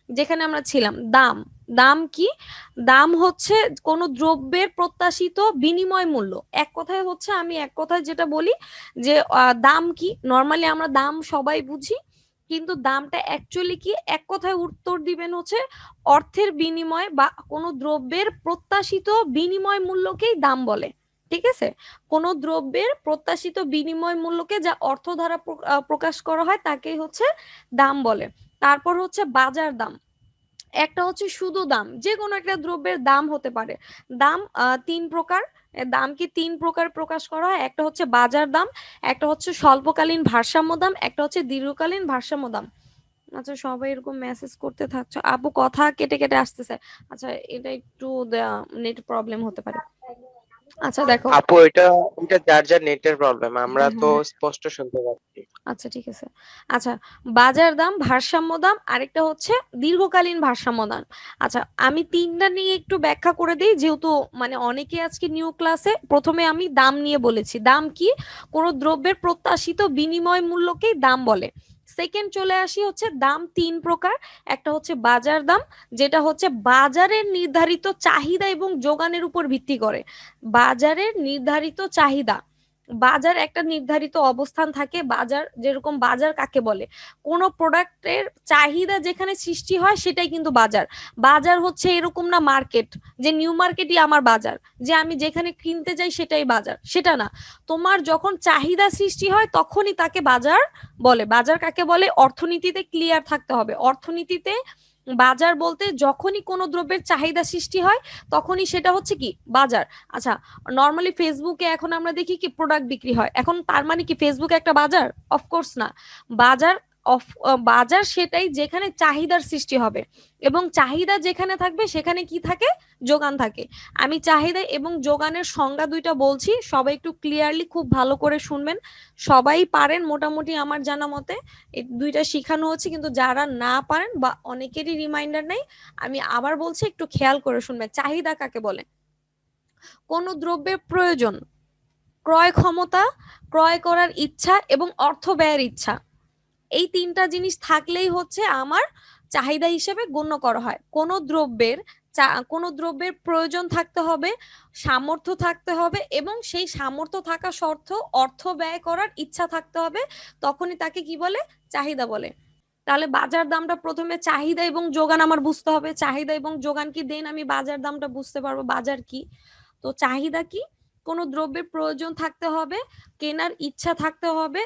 যেখানে আমরা ছিলাম, দাম। দাম কি? দাম হচ্ছে কোনো দ্রব্যের প্রত্যাশিত বিনিময় মূল্য। এক কথায় হচ্ছে, আমি এক কথায় যেটা বলি যে দাম কি, নর্মালি আমরা দাম সবাই বুঝি, কিন্তু দামটা অ্যাকচুয়ালি কি, এক কথায় উত্তর দিবেন হচ্ছে অর্থের বিনিময় বা কোনো দ্রব্যের প্রত্যাশিত বিনিময় মূল্যকেই দাম বলে। ঠিক আছে? কোনো দ্রব্যের প্রত্যাশিত বিনিময় মূল্যকে যা অর্থ দ্বারা প্রকাশ করা হয় তাকেই হচ্ছে দাম বলে। তারপর হচ্ছে বাজার দাম। একটা হচ্ছে শুধু দাম, যে কোনো একটা দ্রব্যের দাম হতে পারে। দাম তিন প্রকার। দাম কি তিন প্রকার প্রকাশ করা হয়, একটা হচ্ছে বাজার দাম, একটা হচ্ছে স্বল্পকালীন ভারসাম্য দাম, একটা হচ্ছে দীর্ঘকালীন ভারসাম্য দাম। আচ্ছা, সবাই এরকম মেসেজ করতে থাকছো, আপু কথা কেটে কেটে আসতেছে। আচ্ছা, এটা একটু নেট প্রবলেম হতে পারে। আচ্ছা দেখো। আপু এটা এটা যার যার নেটের প্রবলেম, আমরা হ্যাঁ, তো হ্যাঁ, হ্যাঁ। স্পষ্ট শুনতে পাচ্ছি। আচ্ছা, ঠিক আছে। আচ্ছা, বাজার দাম, ভারসাম্য দাম, আরেকটা হচ্ছে দীর্ঘকালীন ভারসাম্য দাম। আচ্ছা, আমি তিনটা নিয়ে একটু ব্যাখ্যা করে দিই, যেহেতু মানে অনেকে আজকে নিউ ক্লাসে। প্রথমে আমি দাম নিয়ে বলেছি, দাম কি, কোনো দ্রব্যের প্রত্যাশিত বিনিময় মূল্যকেই দাম বলে। সেকেন্ড চলে আসি হচ্ছে দাম তিন প্রকার। একটা হচ্ছে বাজার দাম, যেটা হচ্ছে বাজারের নির্ধারিত চাহিদা এবং যোগানের উপর ভিত্তি করে। বাজারের নির্ধারিত চাহিদা, বাজার একটা নির্ধারিত অবস্থান থাকে। বাজার যেরকম, বাজার কাকে বলে, কোনো প্রোডাক্টের চাহিদা যেখানে সৃষ্টি হয় সেটাই কিন্তু বাজার। বাজার হচ্ছে এরকম না মার্কেট, যে নিউ মার্কেটই আমার বাজার, যে আমি যেখানে কিনতে যাই সেটাই বাজার, সেটা না। তোমার যখন চাহিদা সৃষ্টি হয় তখনই তাকে বাজার বলে। বাজার কাকে বলে, অর্থনীতিতে ক্লিয়ার থাকতে হবে। অর্থনীতিতে বাজার বলতে যখনই কোনো দ্রব্যের চাহিদা সৃষ্টি হয় তখনই সেটা হচ্ছে কি, বাজার। আচ্ছা, নর্মালি ফেসবুকে এখন আমরা দেখি কি প্রোডাক্ট বিক্রি হয়, এখন তার মানে কি ফেসবুক একটা বাজার? অফকোর্স না। বাজার অফ বাজার সেটাই যেখানে চাহিদার সৃষ্টি হবে, এবং চাহিদা যেখানে থাকবে সেখানে কি থাকে, যোগান থাকে। আমি চাহিদা এবং যোগানের সংজ্ঞা দুইটা বলছি, সবাই একটু ক্লিয়ারলি খুব ভালো করে শুনবেন। সবাই পারেন মোটামুটি আমার জানা মতে, এই দুইটা শিখানো হচ্ছে, কিন্তু যারা না পারেন বা অনেকেরই রিমাইন্ডার নেই, আমি আবার বলছি, একটু খেয়াল করে শুনবেন। চাহিদা কাকে বলে, কোনো দ্রব্যের প্রয়োজন, ক্রয় ক্ষমতা, ক্রয় করার ইচ্ছা এবং অর্থ ব্যয়ের ইচ্ছা, এই তিনটা জিনিস থাকলেই হচ্ছে আমার চাহিদা হিসেবে গণ্য করা হয়। কোনো দ্রব্যের প্রয়োজন থাকতে হবে, সামর্থ্য থাকতে হবে, এবং সেই সামর্থ্য থাকা শর্ত অর্থ ব্যয় করার ইচ্ছা থাকতে হবে, তখনই তাকে কি বলে, চাহিদা বলে। তাহলে বাজার দামটা প্রথমে চাহিদা এবং যোগান আমার বুঝতে হবে, চাহিদা এবং যোগান কি, দেন আমি বাজার দামটা বুঝতে পারবো বাজার কি। তো চাহিদা কি, কোনো দ্রব্যের প্রয়োজন থাকতে হবে, কেনার ইচ্ছা থাকতে হবে,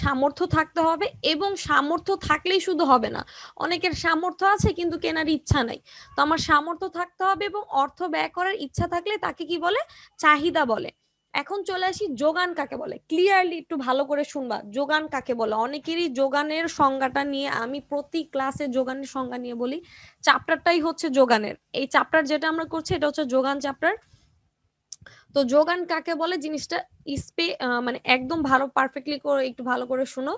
সামর্থ্য থাকতে হবে, এবং সামর্থ্য থাকলেই শুধু হবে না, অনেকের সামর্থ্য আছে কিন্তু কেনার ইচ্ছা নাই। তো আমার সামর্থ্য থাকতে হবে এবং অর্থ ব্যয় করার ইচ্ছা থাকলে তাকে কি বলে, চাহিদা বলে। এখন চলে আসি যোগান কাকে বলে, ক্লিয়ারলি একটু ভালো করে শুনবা, যোগান কাকে বলে। অনেকেরই যোগানের সংজ্ঞাটা নিয়ে, আমি প্রতি ক্লাসে যোগানের সংজ্ঞা নিয়ে বলি, চ্যাপ্টারটাই হচ্ছে যোগানের। এই চ্যাপ্টার যেটা আমরা করছি এটা হচ্ছে যোগান চ্যাপ্টার। তো যোগান কাকে বলে জিনিসটা মানে একদম ভালো পারফেক্টলি করে একটু ভালো করে শুনো।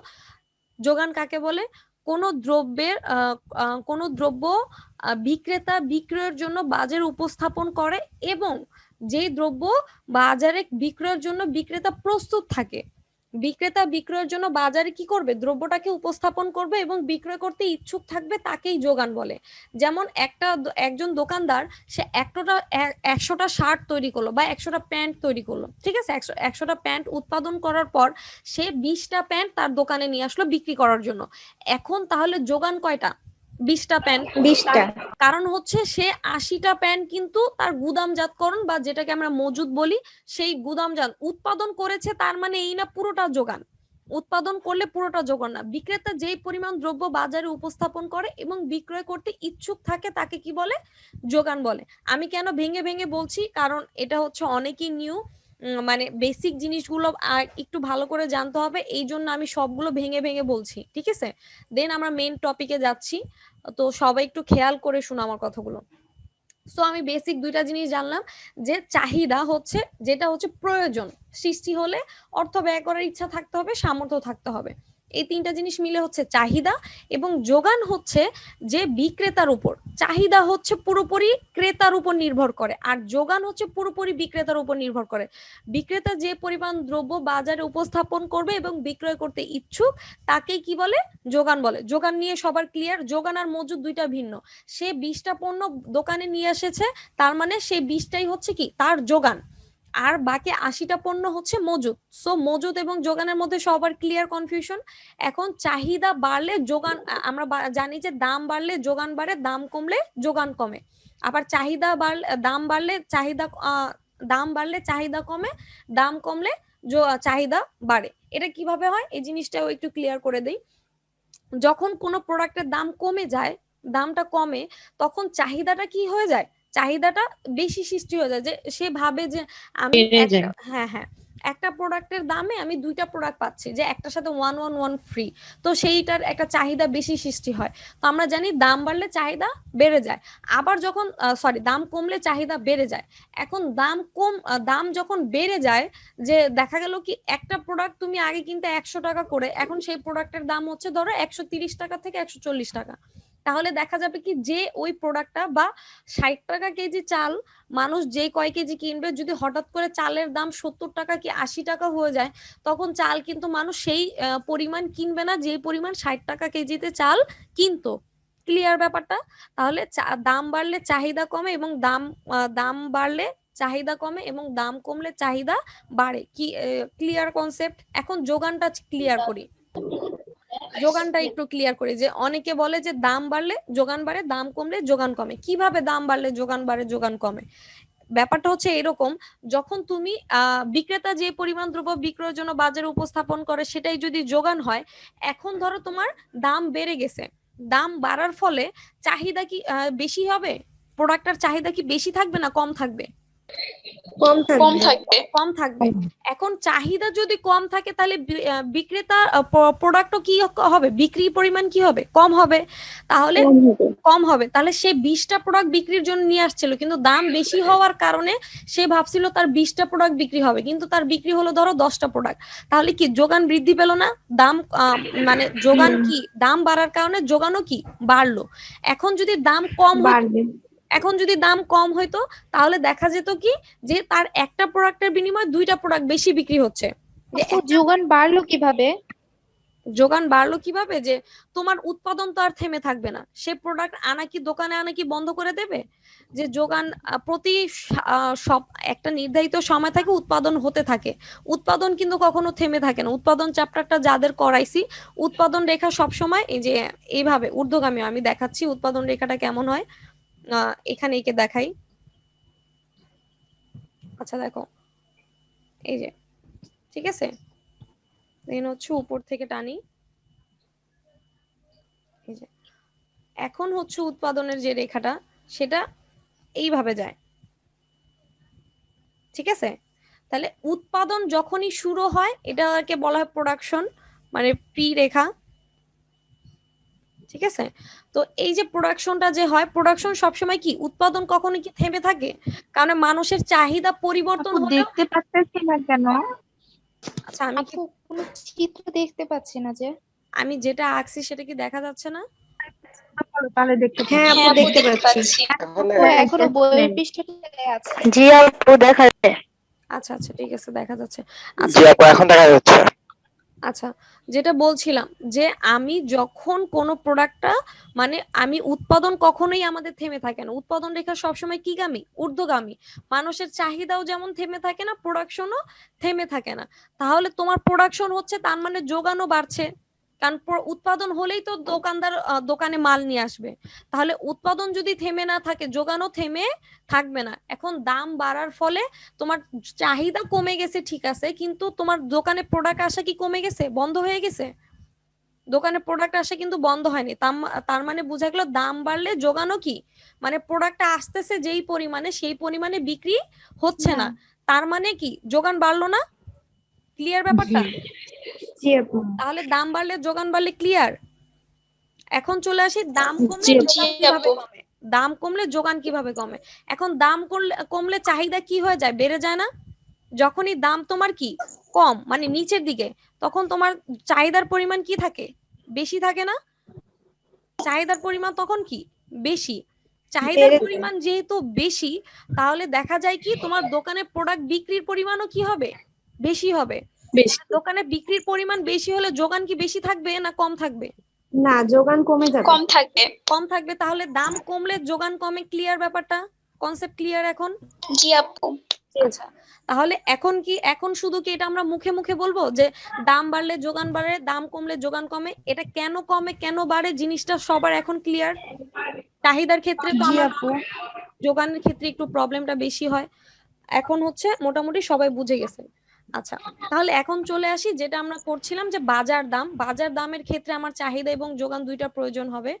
যোগান কাকে বলে, কোনো দ্রব্য বিক্রেতা বিক্রয়ের জন্য বাজারে উপস্থাপন করে, এবং যে দ্রব্য বাজারে বিক্রয়ের জন্য বিক্রেতা প্রস্তুত থাকে। বিক্রেতা বিক্রয়ের জন্য বাজারে কি করবে, দ্রব্যটাকে উপস্থাপন করবে এবং বিক্রয় করতে ইচ্ছুক থাকবে, তাকেই যোগান বলে। যেমন একজন দোকানদার, সে 100টা শার্ট তৈরি করলো বা 100টা প্যান্ট তৈরি করলো, ঠিক আছে, 100টা প্যান্ট উৎপাদন করার পর সে 20টা প্যান্ট তার দোকানে নিয়ে আসলো বিক্রি করার জন্য। এখন তাহলে যোগান কয়টা, 20টা প্যান্ট। 20টা। কারণ হচ্ছে সে 80টা প্যান্ট কিন্তু তার গুদামজাতকরণ বা যেটাকে আমরা মজুদ বলি, সেই গুদামজাত উৎপাদন করেছে, তার মানে এই না পুরোটা যোগান। উৎপাদন করলে পুরোটা যোগান না। বিক্রেতা যেই পরিমাণ দ্রব্য বাজারে উপস্থাপন করে এবং বিক্রয় করতে ইচ্ছুক থাকে তাকে কি বলে, যোগান বলে। আমি কেন ভেঙে ভেঙে বলছি, কারণ এটা হচ্ছে অনেকই নিউ, মানে বেসিক জিনিসগুলো একটু ভালো করে জানতে হবে, এই জন্য আমি সবগুলো ভেঙে ভেঙে বলছি, ঠিক আছে। দেন আমরা মেন টপিকে যাচ্ছি, তো সবাই একটু খেয়াল করে শোনো আমার কথাগুলো। সো আমি বেসিক দুইটা জিনিস জানলাম, যে চাহিদা হচ্ছে যেটা হচ্ছে প্রয়োজন সৃষ্টি হলে অর্থ ব্যয় করার ইচ্ছা থাকতে হবে, সামর্থ্য থাকতে হবে, এই তিনটা জিনিস মিলে হচ্ছে চাহিদা, এবং যোগান হচ্ছে যে বিক্রেতার উপর, চাহিদা হচ্ছে পুরোপুরি ক্রেতার উপর নির্ভর করে, আর যোগান হচ্ছে পুরোপুরি বিক্রেতার উপর নির্ভর করে। বিক্রেতা যে পরিমাণ দ্রব্য বাজারে উপস্থাপন করবে এবং বিক্রয় করতে ইচ্ছুক তাকেই কি বলে, যোগান বলে। যোগান নিয়ে সবার ক্লিয়ার? যোগান আর মজুদ দুইটা ভিন্ন। সে 20টা পণ্য দোকানে নিয়ে এসেছে, তার মানে সেই 20টাই হচ্ছে কি তার যোগান, আর বাকি 80টা পণ্য হচ্ছে মজুদ। সো মজুদ এবং যোগানের মধ্যে সবার ক্লিয়ার কনফিউশন? এখন চাহিদা বাড়লে যোগান, আমরা জানি যে দাম বাড়লে যোগান বাড়ে, দাম কমলে যোগান কমে। আবার চাহিদা বাড়লে, দাম বাড়লে চাহিদা, দাম বাড়লে চাহিদা কমে, দাম কমলে চাহিদা বাড়ে। এটা কিভাবে হয় এই জিনিসটাও একটু ক্লিয়ার করে দেই। যখন কোনো প্রোডাক্টের দাম কমে যায়, দামটা কমে, তখন চাহিদাটা কি হয়ে যায়, চাহিদাটা বেশি সৃষ্টি হয়ে যায়, যে সে ভাবে যে আমি একটা, হ্যাঁ হ্যাঁ, একটা প্রোডাক্টের দামে আমি দুইটা প্রোডাক্ট পাচ্ছি, যে একটার সাথে ওয়ান ওয়ান ওয়ান ফ্রি, তো সেইটার একটা চাহিদা বেশি সৃষ্টি হয়। তো আমরা জানি দাম বাড়লে চাহিদা বেড়ে যায়। আবার যখন দাম কমলে চাহিদা বেড়ে যায়। এখন দাম যখন বেড়ে যায়, যে দেখা গেল কি একটা প্রোডাক্ট তুমি আগে কিনতে 100 টাকা করে, এখন সেই প্রোডাক্টের দাম হচ্ছে ধরো 130 টাকা থেকে 140 টাকা। তাহলে দেখা যাবে কি যে ওই প্রোডাক্টটা বা 60 টাকা কেজি চাল মানুষ যে কয় কেজি কিনবে, যদি হঠাৎ করে চালের দাম 70 টাকা কি 80 টাকা হয়ে যায়, তখন চাল কিন্তু মানুষ সেই পরিমাণ কিনবে না যে পরিমাণ 60 টাকা কেজিতে চাল কিনতো। ক্লিয়ার ব্যাপারটা? তাহলে দাম বাড়লে চাহিদা কমে, এবং দাম বাড়লে চাহিদা কমে, এবং দাম কমলে চাহিদা বাড়ে। কি ক্লিয়ার কনসেপ্ট? এখন যোগানটা ক্লিয়ার করি, যোগানটা একটু ক্লিয়ার করি। যে অনেকে বলে যে দাম বাড়লে যোগান বাড়ে, দাম কমলে যোগান কমে। কিভাবে দাম বাড়লে যোগান বাড়ে যোগান কমে? ব্যাপারটা হচ্ছে এরকম, যখন তুমি বিক্রেতা যে পরিমাণ দ্রব্য বিক্রয়ের জন্য বাজারে উপস্থাপন করে সেটাই যদি যোগান হয়, এখন ধরো তোমার দাম বেড়ে গেছে, দাম বাড়ার ফলে চাহিদা কি বেশি হবে? প্রোডাক্টের চাহিদা কি বেশি থাকবে না কম থাকবে? কম থাকবে। এখন চাহিদা যদি কম থাকে, তাহলে বিক্রেতা প্রোডাক্টও কি হবে, বিক্রির পরিমাণ কি হবে, কম হবে। তাহলে কম হবে, তাহলে সে 20টা প্রোডাক্ট বিক্রির জন্য নিয়ে আসছিল, কিন্তু দাম বেশি হওয়ার কারণে সে ভাবছিল তার 20টা প্রোডাক্ট বিক্রি হবে, কিন্তু তার বিক্রি হলো ধরো 10টা প্রোডাক্ট। তাহলে কি যোগান বৃদ্ধি পেল না? দাম মানে যোগান কি, দাম বাড়ার কারণে যোগানও কি বাড়লো। এখন যদি দাম কম বাড়বে। এখন যদি দাম কম হইতো, তাহলে দেখা যেত কি যে তার একটা প্রোডাক্টের বিনিময়ে দুইটা প্রোডাক্ট বেশি বিক্রি হচ্ছে। যোগান বাড়লো কিভাবে? যোগান বাড়লো কিভাবে? যে তোমার উৎপাদন তো আর থেমে থাকবে না, সে প্রোডাক্ট আনা কি দোকানে আনা কি বন্ধ করে দেবে? যে যোগান প্রতি সব একটা নির্ধারিত সময় থাকে উৎপাদন হতে থাকে, উৎপাদন কিন্তু কখনো থেমে থাকে না। উৎপাদন চ্যাপ্টারটা যাদের করাইছি, উৎপাদন রেখা সব সময় এই যে এইভাবে ঊর্ধ্বগামী, আমি দেখাচ্ছি উৎপাদন রেখাটা কেমন হয়। এখানে একে দেখাই। আচ্ছা দেখো, এই যে, ঠিক আছে, দেন হচ্ছে উপর থেকে টানি, এই যে, এখন হচ্ছে উৎপাদনের যে রেখাটা সেটা এইভাবে যায়, ঠিক আছে। তাহলে উৎপাদন যখনই শুরু হয় এটাকে বলা হয় প্রোডাকশন, মানে প্রি রেখা, ঠিক আছে। তো এই যে প্রোডাকশনটা যে হয়, প্রোডাকশন সবসময় কি, উৎপাদন কখনো কি থেমে থাকে? কারণ মানুষের চাহিদা পরিবর্তন হলেও। দেখতে পাচ্ছি না কেন? আচ্ছা আমি কি, কোনো চিত্র দেখতে পাচ্ছি না যে। আমি যেটা আঁকছি সেটা কি দেখা যাচ্ছে না? তাহলে দেখতে হ্যাঁ আপু দেখতে পাচ্ছি। এখন এখনো বইয়ের পৃষ্ঠাতে আছে। জি আপু দেখা যাচ্ছে। আচ্ছা আচ্ছা ঠিক আছে, দেখা যাচ্ছে। জি আপু এখন দেখা যাচ্ছে। আচ্ছা, যেটা বলছিলাম যে আমি যখন কোনো প্রোডাক্টটা, মানে আমি উৎপাদন কখনোই আমাদের থেমে থাকে না, উৎপাদন রেখা সবসময় কি গামী, ঊর্ধ্বগামী। মানুষের চাহিদাও যেমন থেমে থাকে না, প্রোডাকশনও থেমে থাকে না। তাহলে তোমার প্রোডাকশন হচ্ছে, তার মানে যোগানও বাড়ছে, কারণ উৎপাদন হলেই তো দোকানদার দোকানে মাল নিয়ে আসবে। তাহলে উৎপাদন যদি থেমে না থাকে, যোগানও থেমে থাকবে না। এখন দাম বাড়ার ফলে তোমার চাহিদা কমে গেছে ঠিক আছে, কিন্তু তোমার দোকানে প্রোডাক্ট আসা কি কমে গেছে, বন্ধ হয়ে গেছে? দোকানে প্রোডাক্ট আসা কিন্তু বন্ধ হয়নি। তার মানে বোঝা গেল দাম বাড়লে যোগানও কি, মানে প্রোডাক্টটা আসতেছে যেই পরিমাণে সেই পরিমাণে বিক্রি হচ্ছে না, তার মানে কি যোগান বাড়লো না? ক্লিয়ার ব্যাপারটা? তাহলে দাম বাড়লে যোগান বাড়লে ক্লিয়ার। এখন চলে আসি দাম কমলে যোগান কিভাবে কমে, দাম কমলে যোগান কিভাবে কমে। এখন দাম কমলে চাহিদা কি হয়ে যায়, বেড়ে যায় না? যখনই দাম তোমার কি কম মানে নিচের দিকে, তখন তোমার চাহিদার পরিমাণ কি থাকে, বেশি থাকে না? চাহিদার পরিমাণ তখন কি বেশি। চাহিদার পরিমাণ যেহেতু বেশি, তাহলে দেখা যায় কি তোমার দোকানে প্রোডাক্ট বিক্রির পরিমাণও কি হবে, বেশি হবে। বেশি। দোকানে বিক্রির পরিমাণ বেশি হলে যোগান কি বেশি থাকবে না কম থাকবে? না, যোগান কমে যাবে। কম থাকবে। কম থাকবে, তাহলে দাম কমলে যোগান কমে। ক্লিয়ার ব্যাপারটা, কনসেপ্ট ক্লিয়ার এখন? জি আপু। আচ্ছা, তাহলে এখন শুধু কি এটা আমরা মুখে মুখে বলবো যে দাম বাড়লে যোগান বাড়ে, দাম কমলে যোগান কমে? এটা কেন কমে কেন বাড়ে জিনিসটা সবার এখন ক্লিয়ার? চাহিদার ক্ষেত্রে তো আমরা, যোগানের ক্ষেত্রে একটু প্রবলেমটা বেশি হয়। এখন হচ্ছে মোটামুটি সবাই বুঝে গেছে। আচ্ছা, তাহলে এখন চলে আসি যেটা আমরা করছিলাম যে বাজার দাম। বাজার দামের ক্ষেত্রে আমার চাহিদা এবং যোগান দুইটা প্রয়োজন হবে।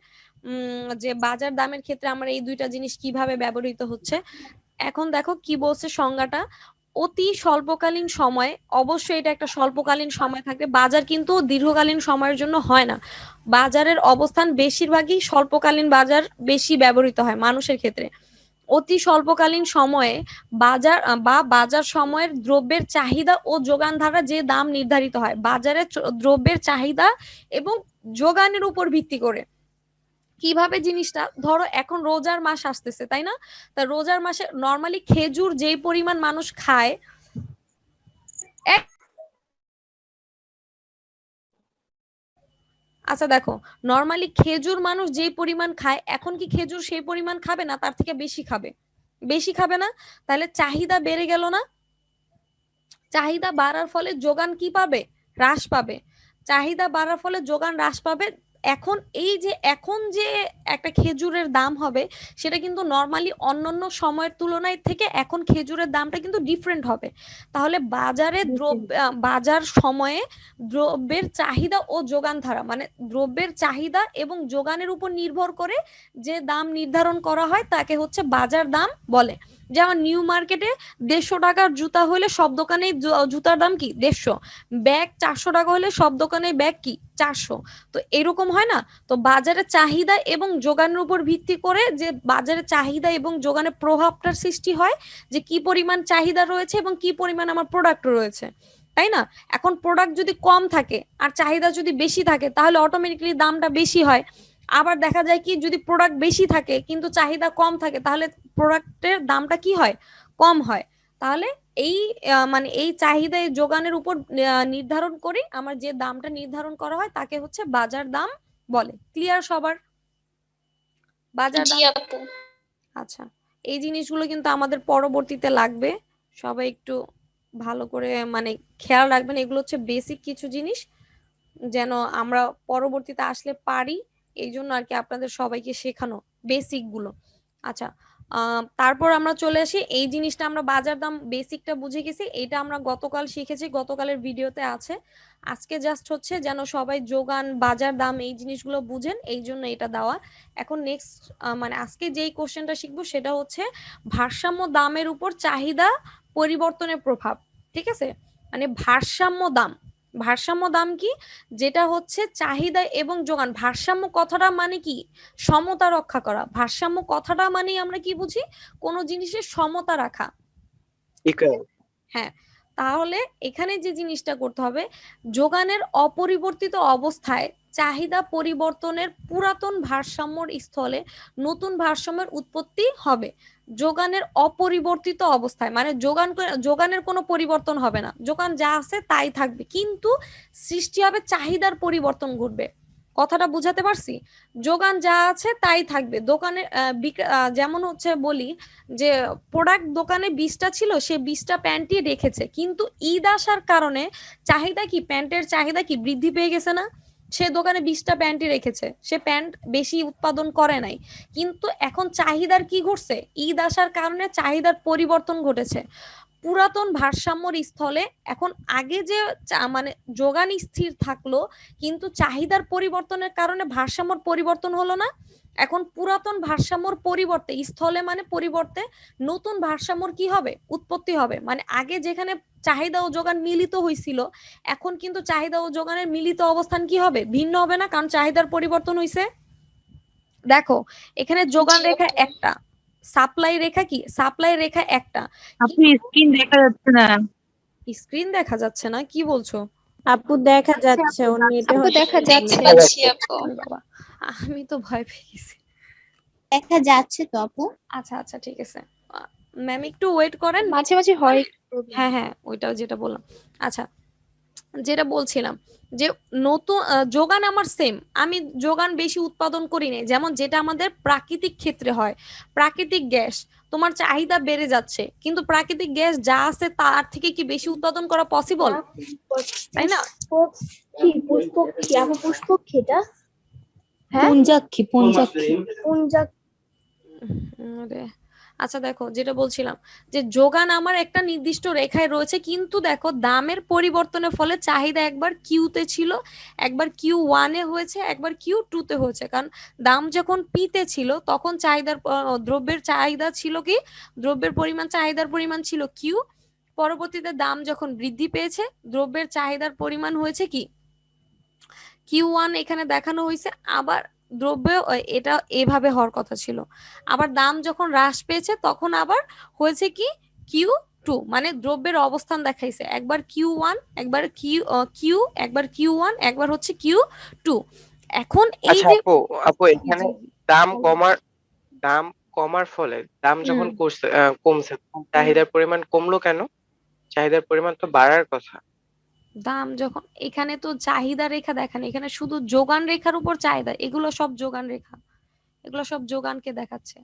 যে বাজার দামের ক্ষেত্রে আমার এই দুইটা জিনিস কিভাবে ব্যবহৃত হচ্ছে। এখন দেখো কি বলছে সংজ্ঞাটা, অতি স্বল্পকালীন সময়। অবশ্যই এটা একটা স্বল্পকালীন সময় থাকে, বাজার কিন্তু দীর্ঘকালীন সময়ের জন্য হয় না। বাজারের অবস্থান বেশিরভাগই স্বল্পকালীন, বাজার বেশি ব্যবহৃত হয় মানুষের ক্ষেত্রে। অতি স্বল্পকালীন সময়ে বাজার বা বাজার সময়ের দ্রব্যের চাহিদা ও যোগান দ্বারা যে দাম নির্ধারিত হয়, বাজারে দ্রব্যের চাহিদা এবং যোগানের উপর ভিত্তি করে। কিভাবে জিনিসটা, ধরো এখন রোজার মাস আসতেছে তাই না? তা রোজার মাসে নর্মালি খেজুর যেই পরিমাণ মানুষ খায়, আচ্ছা দেখো, নর্মালি খেজুর মানুষ যেই পরিমাণ খায়, এখন কি খেজুর সেই পরিমাণ খাবে না, তার থেকে বেশি খাবে? বেশি খাবে না? তাহলে চাহিদা বেড়ে গেল না? চাহিদা বাড়ার ফলে যোগান কি পাবে, হ্রাস পাবে। চাহিদা বাড়ার ফলে যোগান হ্রাস পাবে। এখন যে একটা খেজুরের দাম হবে, সেটা কিন্তু নর্মালি অন্যান্য সময়ের তুলনায় থেকে এখন খেজুরের দামটা কিন্তু ডিফারেন্ট হবে। তাহলে বাজার সময়ে দ্রব্যের চাহিদা ও যোগান ধারা, মানে দ্রব্যের চাহিদা এবং যোগানের উপর নির্ভর করে যে দাম নির্ধারণ করা হয় তাকে হচ্ছে বাজার দাম বলে। যেমন নিউ মার্কেটে 150 টাকার জুতা হলে সব দোকানে জুতার দাম কি 150, ব্যাগ 400 টাকা হলে সব দোকানে ব্যাগ কি 400। তো এরকম হয় না? তো বাজারের চাহিদা এবং যোগানের উপর ভিত্তি করে যে বাজারের চাহিদা এবং যোগানের প্রভাবটার সৃষ্টি হয়, যে কি পরিমাণ চাহিদা রয়েছে এবং কি পরিমাণ আমার প্রোডাক্ট রয়েছে, তাই না? এখন প্রোডাক্ট যদি কম থাকে আর চাহিদা যদি বেশি থাকে, তাহলে অটোমেটিক্যালি দামটা বেশি হয়। আবার দেখা যায় কি যদি প্রোডাক্ট বেশি থাকে কিন্তু চাহিদা কম থাকে, তাহলে প্রোডাক্টের দামটা কি হয়, কম হয়। তাহলে এই মানে এই চাহিদা যোগানের উপর নির্ধারণ করে আমার যে দামটা নির্ধারণ করা হয় তাকে হচ্ছে বাজার দাম বলে। ক্লিয়ার সবার? বাজার দাম। আচ্ছা, এই জিনিসগুলো কিন্তু আমাদের পরবর্তীতে লাগবে, সবাই একটু ভালো করে মানে খেয়াল রাখবেন। এগুলো হচ্ছে বেসিক কিছু জিনিস, যেন আমরা পরবর্তীতে আসলে পারি, এই জন্য আর কি আপনাদের সবাইকে শেখানো বেসিক গুলো। আচ্ছা, তারপর আমরা চলে আসি এই জিনিসটা, আমরা বাজার দাম বেসিকটা বুঝে গেছি, এটা আমরা গতকাল শিখেছি, গতকালের ভিডিওতে আছে। আজকে জাস্ট হচ্ছে যেন সবাই যোগান বাজার দাম এই জিনিসগুলো বুঝেন, এই জন্য এটা দেওয়া। এখন নেক্সট মানে আজকে যেই কোশ্চেনটা শিখবো সেটা হচ্ছে ভারসাম্য দামের উপর চাহিদা পরিবর্তনের প্রভাব। ঠিক আছে, মানে ভারসাম্য দাম কি, যেটা হচ্ছে চাহিদা এবং যোগান। ভারসাম্য কথাটা মানে কি, সমতা রক্ষা করা। ভারসাম্য কথাটা মানে আমরা কি বুঝি, কোনো জিনিসের সমতা রাখা। হ্যাঁ, তাহলে এখানে যে জিনিসটা করতে হবে, যোগানের অপরিবর্তিত অবস্থায় চাহিদা পরিবর্তনের পুরাতন ভারসাম্যর স্থলে নতুন ভারসাম্যের উৎপত্তি হবে। যোগানের অপরিবর্তিত অবস্থায় মানে যোগানের কোনো পরিবর্তন হবে না, যোগান যা আছে তাই থাকবে, কিন্তু সৃষ্টি হবে চাহিদার পরিবর্তন ঘটবে। কথাটা বুঝাতে পারছি? যোগান যা আছে তাই থাকবে, দোকানে যেমন হচ্ছে বলি যে প্রোডাক্ট দোকানে 20টা ছিল, সে 20টা প্যান্টই রেখেছে, কিন্তু ঈদ আসার কারণে চাহিদা কি, প্যান্টের চাহিদা কি বৃদ্ধি পেয়ে গেছে না? সে দোকানে 20টা প্যান্টই রেখেছে, সে প্যান্ট বেশি উৎপাদন করে নাই, কিন্তু এখন চাহিদার কি ঘটছে, ঈদ আসার কারণে চাহিদার পরিবর্তন ঘটেছে। পুরাতন ভারসাম্যর স্থলে এখন আগে যে মানে যোগান স্থির থাকলো, কিন্তু চাহিদার পরিবর্তনের কারণে ভারসাম্যর পরিবর্তন হলো না। এখন পুরাতন ভারসাম্যর পরিবর্তে, স্থলে মানে পরিবর্তে, নতুন ভারসাম্যর কি হবে, উৎপত্তি হবে। মানে আগে যেখানে চাহিদা ও যোগান মিলিত হয়েছিল, এখন কিন্তু চাহিদা ও যোগানের মিলিত অবস্থান কি হবে, ভিন্ন হবে না, কারণ চাহিদার পরিবর্তন হয়েছে। দেখো এখানে যোগান রেখা একটা, সাপ্লাই রেখা কি, সাপ্লাই রেখা একটা, আপনি স্ক্রিন দেখা যাচ্ছে না। স্ক্রিন দেখা যাচ্ছে না, কি বলছো? আপু দেখা যাচ্ছে ওর নেটে আপু হয়তো দেখা যাচ্ছে। পাচ্ছি ওরে বাবা, আমি তো ভয় পেয়ে গেছি। দেখা যাচ্ছে তো আপু। আচ্ছা আচ্ছা ঠিক আছে, ম্যাম একটু ওয়েট করেন। মাঝে মাঝে হয় problem। হ্যাঁ হ্যাঁ, ওইটাও যেটা বললাম। আচ্ছা, যেটা বলছিলাম যে নতুন যোগান আমার সেম, আমি যোগান বেশি উৎপাদন করি না, যেমন যেটা আমাদের প্রাকৃতিক ক্ষেত্রে হয়। প্রাকৃতিক গ্যাস, তোমার চাহিদা বেড়ে যাচ্ছে, কিন্তু প্রাকৃতিক গ্যাস যা আছে তার থেকে কি বেশি উৎপাদন করা পসিবল, তাই না? কি পুষ্পক্ষী আপু, পুষ্পক্ষীটা হ্যাঁ পুঞ্জাক্ষী পুঞ্জাক আরে, আচ্ছা দেখো যেটা বলছিলাম যে যোগান আমার একটা নির্দিষ্ট রেখায় রয়েছে, কিন্তু দেখো দামের পরিবর্তনের ফলে চাহিদা একবার কিউতে ছিল, একবার Q1 এ হয়েছে, একবার Q2 তে হয়েছে। কারণ দাম যখন পিতে ছিল তখন চাহিদার দ্রব্যের চাহিদা ছিল কি, দ্রব্যের পরিমাণ চাহিদার পরিমাণ ছিল কিউ। পরবর্তীতে দাম যখন বৃদ্ধি পেয়েছে, দ্রব্যের চাহিদার পরিমাণ হয়েছে কি Q1, এখানে দেখানো হয়েছে। আবার দ্রব্য এটা এভাবে হওয়ার কথা ছিল। আবার দাম যখন হ্রাস পেয়েছে তখন আবার হয়েছে কি Q2, মানে দ্রব্যের অবস্থান দেখাইছে, একবার Q1, একবার কিউ, একবার Q1, একবার হচ্ছে Q2। এখন এই আচ্ছা যে আপু, জি এখানে জি দাম বলো। কমার দাম কমার ফলে দাম যখন হুম, কমছে তখন চাহিদার পরিমাণ কমলো কেন? চাহিদার পরিমাণ তো বাড়ার কথা। দাম যখন, এখানে তো চাহিদা রেখা দেখেন, এখানে শুধু যোগান রেখার উপর চাহিদা, এগুলো সব যোগান রেখা, এগুলো সব যোগানকে দেখাচ্ছে।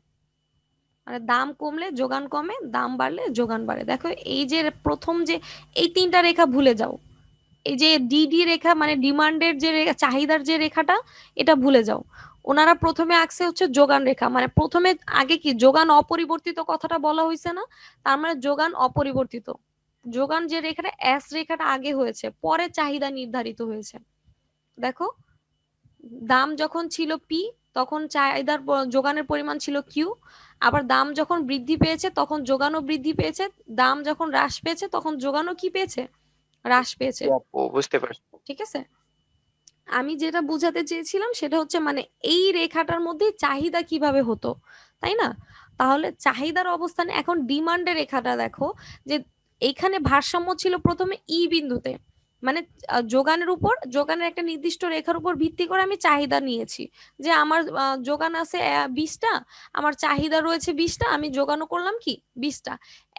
মানে দাম কমলে যোগান কমে, দাম বাড়লে যোগান বাড়ে। দেখো এই যে প্রথম যে এই তিনটা রেখা ভুলে যাও, এই যে ডিডি রেখা মানে ডিমান্ডের যে চাহিদার যে রেখাটা, এটা ভুলে যাও। ওনারা প্রথমে আঁকছে হচ্ছে যোগান রেখা, মানে প্রথমে আগে কি যোগান অপরিবর্তিত কথাটা বলা হয়েছে না, তার মানে যোগান অপরিবর্তিত। যোগান যে রেখাটা এস রেখাটা আগে হয়েছে, পরে চাহিদা নির্ধারিত হয়েছে। দেখো দাম যখন ছিল পি তখন চাহিদার যোগানের পরিমাণ ছিল কিউ। আবার দাম যখন বৃদ্ধি পেয়েছে তখন যোগানও বৃদ্ধি পেয়েছে, দাম যখন হ্রাস পেয়েছে তখন যোগানও কি পেয়েছে, হ্রাস পেয়েছে। জি আপু, বুঝতে পারছি। ঠিক আছে, আমি যেটা বুঝাতে চেয়েছিলাম সেটা হচ্ছে মানে এই রেখাটার মধ্যে চাহিদা কিভাবে হতো, তাই না? তাহলে চাহিদার অবস্থানে এখন ডিমান্ডের রেখাটা দেখো, যে এইখানে ভারসাম্য ছিল প্রথমে ই বিন্দুতে, মানে যোগানের উপর, যোগানের একটা নির্দিষ্ট রেখার উপর ভিত্তি করে আমি চাহিদা নিয়েছি, যে আমার যোগান আছে 20টা, আমার চাহিদা রয়েছে 20টা, আমি যোগানও করলাম কি 20টা।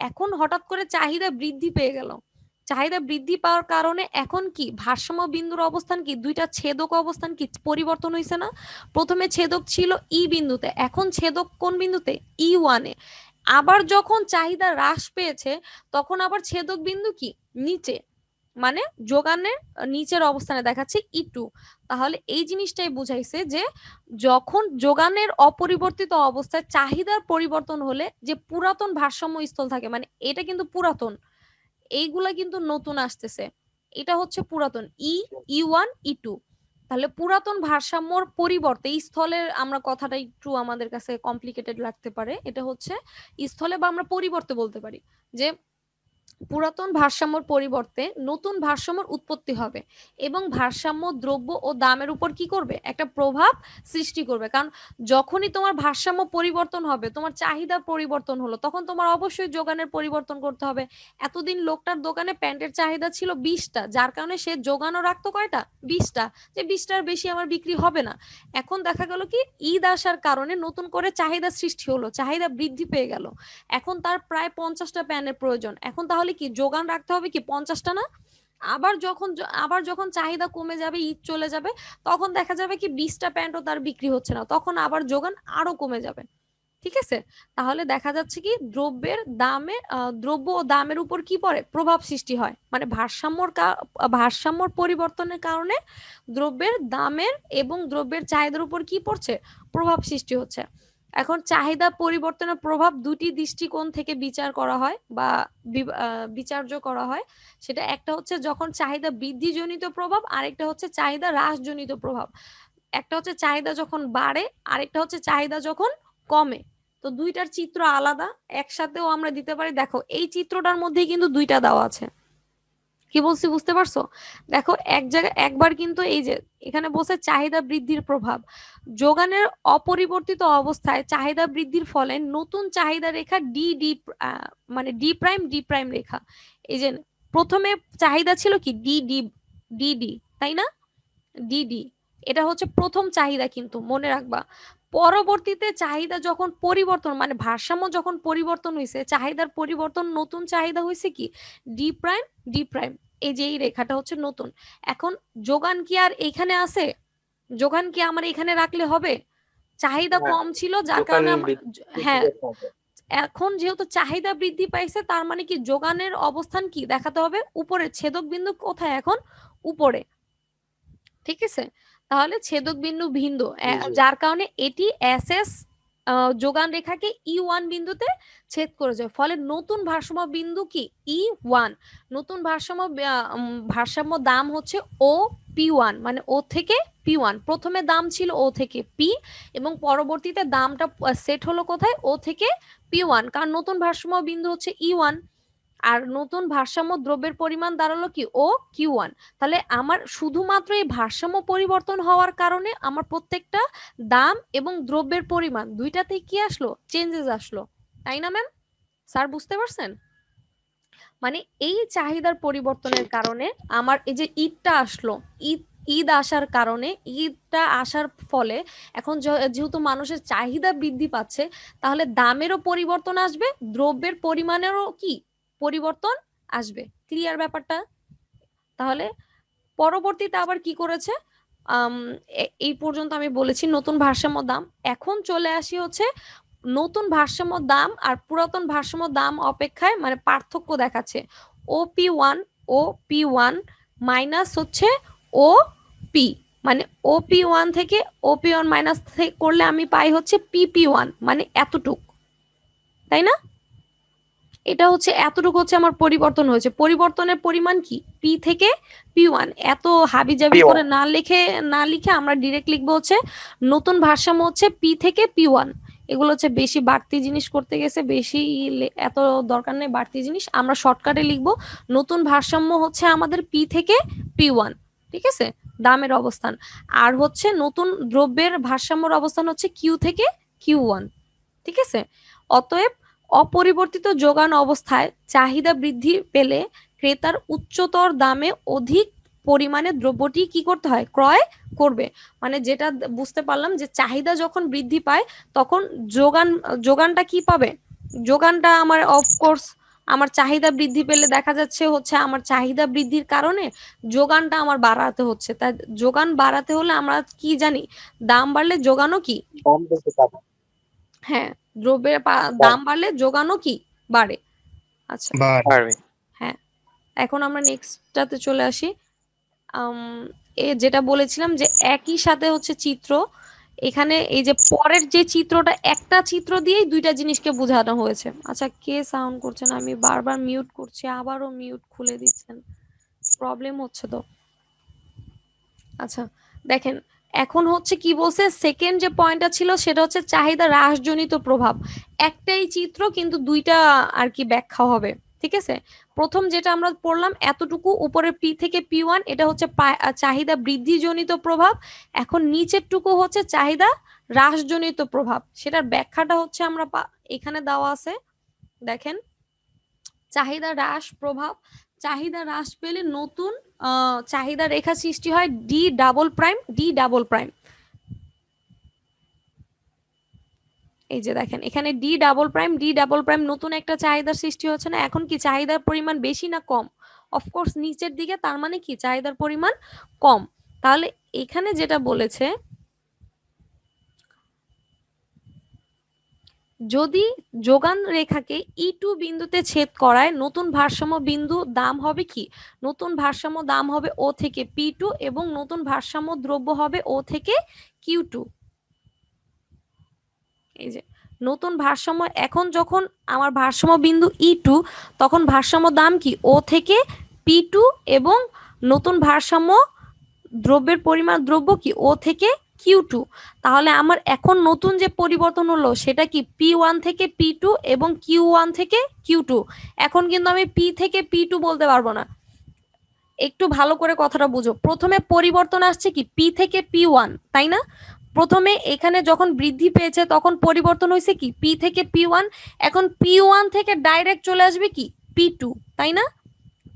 এখন হঠাৎ করে চাহিদা বৃদ্ধি পেয়ে গেল, চাহিদা বৃদ্ধি পাওয়ার কারণে এখন কি ভারসাম্য বিন্দুর অবস্থান কি, দুইটা ছেদক অবস্থান কি পরিবর্তন হয়েছে না? প্রথমে ছেদক ছিল ই বিন্দুতে, এখন ছেদক কোন বিন্দুতে, E1-এ। আবার যখন চাহিদা হ্রাস পেয়েছে তখন আবার ছেদক বিন্দু কি নিচে, মানে যোগানের নিচের অবস্থানে দেখাচ্ছে E2। তাহলে এই জিনিসটাই বুঝাইছে যে যখন যোগানের অপরিবর্তিত অবস্থায় চাহিদার পরিবর্তন হলে যে পুরাতন ভারসাম্য স্থল থাকে, মানে এটা কিন্তু পুরাতন, এইগুলা কিন্তু নতুন আসতেছে, এটা হচ্ছে পুরাতন E1 E2। তাহলে পুরাতন ভারসাম্যর পরিবর্তে স্থলের, আমরা কথাটা একটু আমাদের কাছে কমপ্লিকেটেড লাগতে পারে, এটা হচ্ছে স্থলে বা আমরা পরিবর্তে বলতে পারি যে পুরাতন ভারসাম্যর পরিবর্তে নতুন ভারসাম্যর উৎপত্তি হবে, এবং ভারসাম্য দ্রব্য ও দামের উপর কি করবে, একটা প্রভাব সৃষ্টি করবে। কারণ যখনই তোমার ভারসাম্য পরিবর্তন হবে, তোমার চাহিদা পরিবর্তন হলো, তখন তোমার অবশ্যই যোগানের পরিবর্তন করতে হবে। এতদিন লোকটার দোকানে প্যান্টের চাহিদা ছিল 20টা, যার কারণে সে যোগানও রাখতো কয়টা, 20টা, যে 20টার বেশি আমার বিক্রি হবে না। এখন দেখা গেল কি ঈদ আসার কারণে নতুন করে চাহিদা সৃষ্টি হলো, চাহিদা বৃদ্ধি পেয়ে গেল, এখন তার প্রায় 50টা প্যানের প্রয়োজন। এখন তাহলে কি যোগান রাখতে হবে কি 50টা না? আবার যখন চাহিদা কমে যাবে, ঈদ চলে যাবে, তখন দেখা যাবে কি 20টা প্যান্টও তার বিক্রি হচ্ছে না, তখন আবার যোগান আরো কমে যাবে। ঠিক আছে, তাহলে দেখা যাচ্ছে কি দ্রব্যের দামে দ্রব্য ও দামের উপর কি পড়ে, প্রভাব সৃষ্টি হয়, মানে ভারসাম্যর পরিবর্তনের কারণে দ্রব্যের দামের এবং দ্রব্যের চাহিদার উপর কি পড়ছে, প্রভাব সৃষ্টি হচ্ছে। এখন চাহিদা পরিবর্তনের প্রভাব দুটি দৃষ্টিকোণ থেকে বিচার করা হয় বা বিচার্য করা হয়। সেটা একটা হচ্ছে যখন চাহিদা বৃদ্ধিজনিত প্রভাব, আরেকটা হচ্ছে চাহিদা হ্রাসজনিত প্রভাব। একটা হচ্ছে চাহিদা যখন বাড়ে, আরেকটা হচ্ছে চাহিদা যখন কমে। তো দুইটার চিত্র আলাদা, একসাথেও আমরা দিতে পারি। দেখো এই চিত্রটার মধ্যেই কিন্তু দুইটা দেওয়া আছে, কি বলছি বুঝতে পারছো? দেখো এক জায়গায় একবার কিন্তু এই যে এখানে বলছে চাহিদা বৃদ্ধির প্রভাব, যোগানের অপরিবর্তিত অবস্থায় চাহিদা বৃদ্ধির ফলে নতুন চাহিদা রেখা ডি ডি মানে ডি প্রাইম রেখা, এই যে প্রথমে চাহিদা ছিল কি ডিডি, ডিডি, তাই না? ডিডি, এটা হচ্ছে প্রথম চাহিদা, কিন্তু মনে রাখবা পরবর্তীতে চাহিদা যখন পরিবর্তন, মানে ভারসাম্য যখন পরিবর্তন হয়েছে, চাহিদার পরিবর্তন, নতুন চাহিদা হয়েছে কি ডি প্রাইম, ডি প্রাইম। এই যে এই রেখাটা হচ্ছে নতুন। এখন যোগান কি আর এইখানে আছে? যোগান কি আমার এখানে রাখলে হবে? চাহিদা হ্যাঁ, কম ছিল যার দোকান কারণে বৃদ্ধি হ্যাঁ, করতে হবে। এখন যেহেতু চাহিদা বৃদ্ধি পাইছে, তার মানে কি যোগানের অবস্থান কি দেখাতে হবে? উপরে। ছেদক বিন্দু কোথায় এখন? উপরে, ঠিক আছে? তাহলে ছেদক বিন্দু ভিন্দু, জি। যার কারণে এটি এস এস যোগান রেখাকে ই1 বিন্দুতে ছেদ করে যায়, ফলে নতুন ভারসাম্য বিন্দু কি ই1। নতুন ভারসাম্য দাম হচ্ছে ও পি1, মানে ও থেকে পি1। প্রথমে দাম ছিল ও থেকে পি, এবং পরবর্তীতে দামটা সেট হলো কোথায়? ও থেকে পি1, কারণ নতুন ভারসাম্য বিন্দু হচ্ছে ই1। আর নতুন ভারসাম্য দ্রব্যের পরিমাণ দাঁড়ালো কি ও কিউ1। তাহলে আমার শুধুমাত্র এই ভারসাম্য পরিবর্তন হওয়ার কারণে আমার প্রত্যেকটা দাম এবং দ্রব্যের পরিমাণ দুইটাতেই কি আসলো? চেঞ্জেস আসলো, তাই না ম্যাম? স্যার বুঝতে পারছেন? মানে এই চাহিদার পরিবর্তনের কারণে আমার এই যে ঈদটা আসলো, ঈদ আসার কারণে, ঈদটা আসার ফলে এখন যেহেতু মানুষের চাহিদা বৃদ্ধি পাচ্ছে, তাহলে দামেরও পরিবর্তন আসবে, দ্রব্যের পরিমাণেরও কি পরিবর্তন আসবে। ক্লিয়ার ব্যাপারটা? তাহলে পরবর্তীতে আবার কি করেছে? এই পর্যন্ত আমি বলেছি নতুন ভারসাম্য দাম। এখন চলে আসি হচ্ছে নতুন ভারসাম্য দাম আর পুরাতন ভারসাম্য দাম অপেক্ষায় মানে পার্থক্য দেখাচ্ছে। ও পি1, ও পি1 মাইনাস হচ্ছে ও পি, মানে ও পি1 থেকে ও পি1 মাইনাস করলে আমি পাই হচ্ছে পিপি1, মানে এতটুক, তাই না? এটা হচ্ছে এতটুকু হচ্ছে আমার পরিবর্তন হয়েছে। পরিবর্তনের পরিমাণ কি পি থেকে পি1। এত হাবিজাবি P1 করে না লিখে আমরা ডিরেক্ট লিখবো হচ্ছে নতুন ভারসাম্য হচ্ছে পি থেকে পি1। এগুলো হচ্ছে বেশি বাড়তি জিনিস করতে গেছে, বেশি এত দরকার নেই বাড়তি জিনিস, আমরা শর্টকাটে লিখবো নতুন ভারসাম্য হচ্ছে আমাদের পি থেকে পি1, ঠিক আছে? দামের অবস্থান। আর হচ্ছে নতুন দ্রব্যের ভারসাম্যর অবস্থান হচ্ছে কিউ থেকে কিউ1, ঠিক আছে? অতএব অপরিবর্তিত যোগান অবস্থায় চাহিদা বৃদ্ধি পেলে ক্রেতার উচ্চতর দামে অধিক পরিমাণে দ্রব্যটি কি করতে হয়? ক্রয় করবে। মানে যেটা বুঝতে পারলাম যে চাহিদা যখন বৃদ্ধি পায় তখন যোগানটা কি পাবে? যোগানটা আমার অফকোর্স আমার চাহিদা বৃদ্ধি পেলে দেখা যাচ্ছে হচ্ছে আমার চাহিদা বৃদ্ধির কারণে যোগানটা আমার বাড়াতে হচ্ছে। তাই যোগান বাড়াতে হলে আমরা কি জানি? দাম বাড়লে যোগানও কি? দাম বেশি পাবে। হ্যাঁ, দ্রব্যের দাম বাড়লে যোগানও কি বাড়ে। আচ্ছা, পারবে। হ্যাঁ, এখন আমরা নেক্সটটাতে চলে আসি। যেটা বলেছিলাম যে একই সাথে হচ্ছে চিত্র, এখানে এই যে পরের যে চিত্রটা, একটা চিত্র দিয়েই দুইটা জিনিসকে বোঝানো হয়েছে। আচ্ছা, কে সাউন্ড করছেন? আমি বারবার মিউট করছি, আবারও মিউট খুলে দিচ্ছেন, প্রবলেম হচ্ছে তো। আচ্ছা দেখেন, এখন হচ্ছে কি বলছে, সেকেন্ড যে পয়েন্টটা ছিল সেটা হচ্ছে চাহিদা হ্রাসজনিত প্রভাব। একটাই চিত্র কিন্তু দুইটা আর কি ব্যাখ্যা হবে, ঠিক আছে? প্রথম যেটা আমরা পড়লাম এতটুকু উপরে পি থেকে পি1, এটা হচ্ছে চাহিদা বৃদ্ধিজনিত প্রভাব। এখন নিচের টুকু হচ্ছে চাহিদা হ্রাসজনিত প্রভাব। সেটার ব্যাখ্যাটা হচ্ছে আমরা এখানে দেওয়া আছে, দেখেন। চাহিদা হ্রাস প্রভাব, চাহিদা হ্রাস পেলে নতুন চাহিদা রেখা সৃষ্টি হয় D double prime, D double prime. এই যে দেখেন এখানে D double prime, D double prime, নতুন একটা চাহিদার সৃষ্টি হচ্ছে না। এখন কি চাহিদার পরিমাণ বেশি না কম? অফকোর্স নিচের দিকে, তার মানে কি চাহিদার পরিমাণ কম। তাহলে এখানে যেটা বলেছে, যদি যোগান রেখাকে ই2 বিন্দুতে ছেদ করায় নতুন ভারসাম্য বিন্দু দাম হবে কি? নতুন ভারসাম্য দাম হবে ও থেকে পি2 এবং নতুন ভারসাম্য দ্রব্য হবে ও থেকে কিউ2। এই যে নতুন ভারসাম্য, এখন যখন আমার ভারসাম্য বিন্দু ই2, তখন ভারসাম্য দাম কি ও থেকে পি2 এবং নতুন ভারসাম্য দ্রব্যের পরিমাণ দ্রব্য কি ও থেকে কিউ2। তাহলে আমার এখন নতুন যে পরিবর্তন হলো সেটা কি পি1 থেকে পি2 এবং কিউ1 থেকে কিউ2। এখন কিন্তু আমি পি থেকে পি2 বলতে পারবো না। একটু ভালো করে কথাটা বুঝো। প্রথমে পরিবর্তন আসছে কি পি থেকে পি1, তাই না? প্রথমে এখানে যখন বৃদ্ধি পেয়েছে তখন পরিবর্তন হয়েছে কি পি থেকে পি1। এখন পি1 থেকে ডাইরেক্ট চলে আসবে কি পি2, তাই না?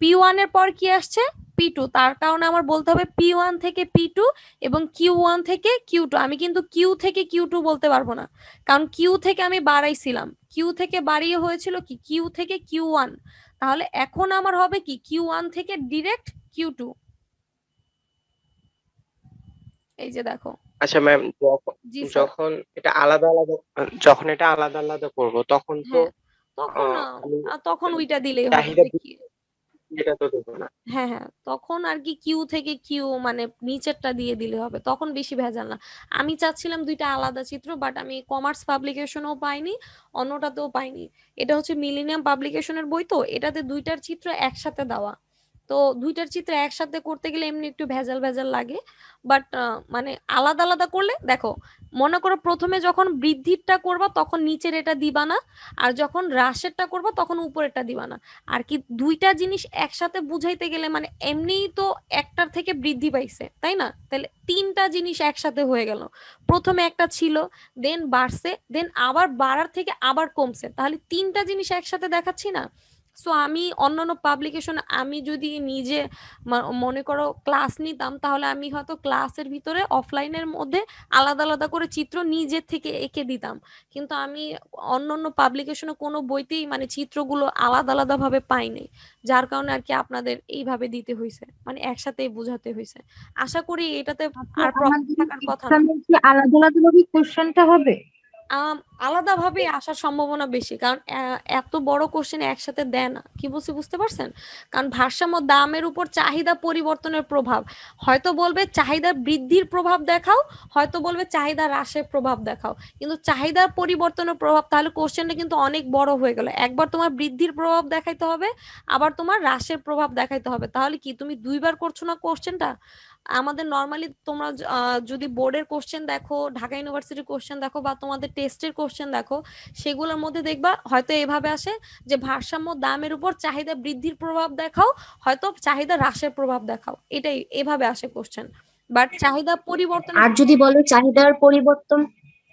P1 এর পর কি আসছে, P2, তার কারণে আমার বলতে হবে P1 থেকে P2 এবং Q1 থেকে Q2। আমি কিন্তু Q থেকে Q2 বলতে পারবো না, কারণ Q থেকে আমি বাড়াইছিলাম, Q থেকে বাড়িয়ে হয়েছিল কি Q থেকে Q1, তাহলে এখন আমার হবে কি Q1 থেকে ডিরেক্ট Q2। এই যে দেখো। আচ্ছা ম্যাম, জি স্যার। যখন এটা আলাদা আলাদা যখন এটা আলাদা আলাদা করব তখন তো হ্যাঁ, তখন আমি তখন ওইটা দিলেই হবে চাহিদা যে কি। এটা তো দেবো না। হ্যাঁ হ্যাঁ, তখন আর কি কিউ থেকে কিউ মানে নিচেরটা দিয়ে দিলে হবে, তখন বেশি ভেজাল না। আমি চাচ্ছিলাম দুইটা আলাদা চিত্র, বাট আমি কমার্স পাবলিকেশনও পাইনি, অন্যটাতেও পাইনি। এটা হচ্ছে মিলেনিয়াম পাবলিকেশনের বই, তো এটাতে দুইটার চিত্র একসাথে দেওয়া, তো দুইটার চিত্র একসাথে করতে গেলে এমনি একটু ভেজাল ভেজাল লাগে। বাট মানে আলাদা আলাদা করলে দেখো, মনে করো প্রথমে যখন বৃদ্ধিরটা করবা তখন নিচের এটা দিবা না, আর যখন হ্রাসেরটা করবা তখন উপরেরটা দিবা না। আর কি দুইটা জিনিস একসাথে বুঝাইতে গেলে মানে এমনিই তো একটার থেকে বৃদ্ধি পাইছে, তাই না? তাহলে তিনটা জিনিস একসাথে হয়ে গেল, প্রথমে একটা ছিল, দেন বাড়ছে, দেন আবার বাড়ার থেকে আবার কমছে, তাহলে তিনটা জিনিস একসাথে দেখাচ্ছি না। সো আমি অন্যান্য পাবলিকেশন আমি যদি নিজে মনে করো ক্লাস নিতাম, তাহলে আমি হয়তো ক্লাসের ভিতরে অফলাইনের মধ্যে আলাদা আলাদা করে চিত্র নিজের থেকে এঁকে দিতাম, কিন্তু আমি অন্যান্য পাবলিকেশনে কোনো বইতেই মানে চিত্রগুলো আলাদা আলাদা ভাবে পাইনি, যার কারণে আর কি আপনাদের এইভাবে দিতে হয়েছে, মানে একসাথেই বোঝাতে হয়েছে। আশা করি এটাতে আর প্রবলেম আমাদের থাকার কথা না। এক্সামে কি আলাদা আলাদা ভাবে কোশ্চেনটা হবে? আলাদাভাবে আসার সম্ভাবনা বেশি, কারণ এত বড় কোশ্চেন একসাথে দেয় না। কি বলছি বুঝতে পারছেন? কারণ ভারসাম্য দামের উপর চাহিদা পরিবর্তনের প্রভাব, হয়তো বলবে চাহিদা বৃদ্ধির প্রভাব দেখাও, হয়তো বলবে চাহিদা হ্রাসের প্রভাব দেখাও, কিন্তু চাহিদার পরিবর্তনের প্রভাব, তাহলে কোশ্চেনটা কিন্তু অনেক বড় হয়ে গেল। একবার তোমার বৃদ্ধির প্রভাব দেখাইতে হবে, আবার তোমার হ্রাসের প্রভাব দেখাইতে হবে, তাহলে কি তুমি দুইবার করছো না কোশ্চেনটা? আমাদের নর্মালি তোমরা যদি বোর্ডের কোশ্চেন দেখো, ঢাকা ইউনিভার্সিটির কোশ্চেন দেখো, বা তোমাদের টেস্টের কোশ্চেন দেখো, সেগুলোর মধ্যে দেখবা হয়তো এভাবে আসে যে ভারসাম্য দামের উপর চাহিদা বৃদ্ধির প্রভাব দেখাও, হয়তো চাহিদা হ্রাসের প্রভাব দেখাও, এটাই এভাবে আসে কোশ্চেন। বাট চাহিদা পরিবর্তনের আর যদি বলে চাহিদার পরিবর্তন,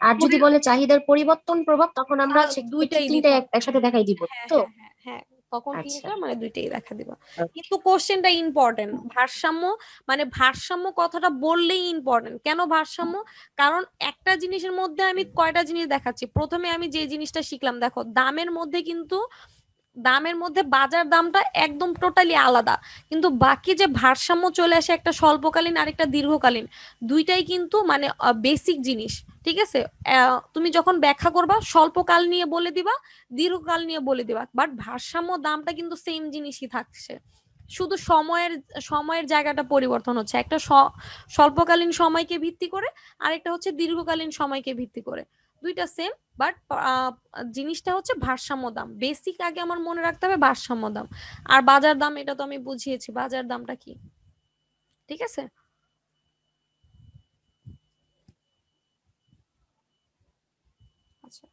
আর যদি বলে চাহিদার পরিবর্তন প্রভাব, তখন আমরা সেক্ষেত্রে দুইটাই তিনটা দিতে হবে। একসাথে দেখাই দিব হ্যাঁ তো। হ্যাঁ হ্যাঁ হ্যাঁ, তখন আচ্ছা, তিনটা মানে দুইটাই দেখা দিবা। কিন্তু কোশ্চেনটা ইম্পর্টেন্ট, ভারসাম্য মানে ভারসাম্য কথাটা বললেই ইম্পর্টেন্ট। কেন ভারসাম্য? কারণ একটা জিনিসের মধ্যে আমি কয়টা জিনিস দেখাচ্ছি, প্রথমে আমি যে জিনিসটা শিখলাম, দেখো দামের মধ্যে কিন্তু দামের মধ্যে বাজার দামটা একদম টোটালি আলাদা, কিন্তু বাকি যে ভারসাম্য চলে আসে একটা স্বল্পকালীন আর একটা দীর্ঘকালীন, দুইটাই কিন্তু মানে বেসিক জিনিস। ঠিক আছে, তুমি যখন ব্যাখ্যা করবা স্বল্পকাল নিয়ে বলে দিবা, দীর্ঘকাল নিয়ে বলে দিবা, বাট ভারসাম্য দামটা কিন্তু সেম জিনিসই থাকছে, শুধু সময়ের জায়গাটা পরিবর্তন হচ্ছে, একটা স্বল্পকালীন সময়কে ভিত্তি করে, আরেকটা হচ্ছে দীর্ঘকালীন সময়কে ভিত্তি করে, দুইটা সেম, বাট জিনিসটা হচ্ছে ভারসাম্য দাম। বেসিক আগে আমার মনে রাখতে হবে ভারসাম্য দাম, আর বাজার দাম এটা তো আমি বুঝিয়েছি বাজার দামটা কি। ঠিক আছে, আচ্ছা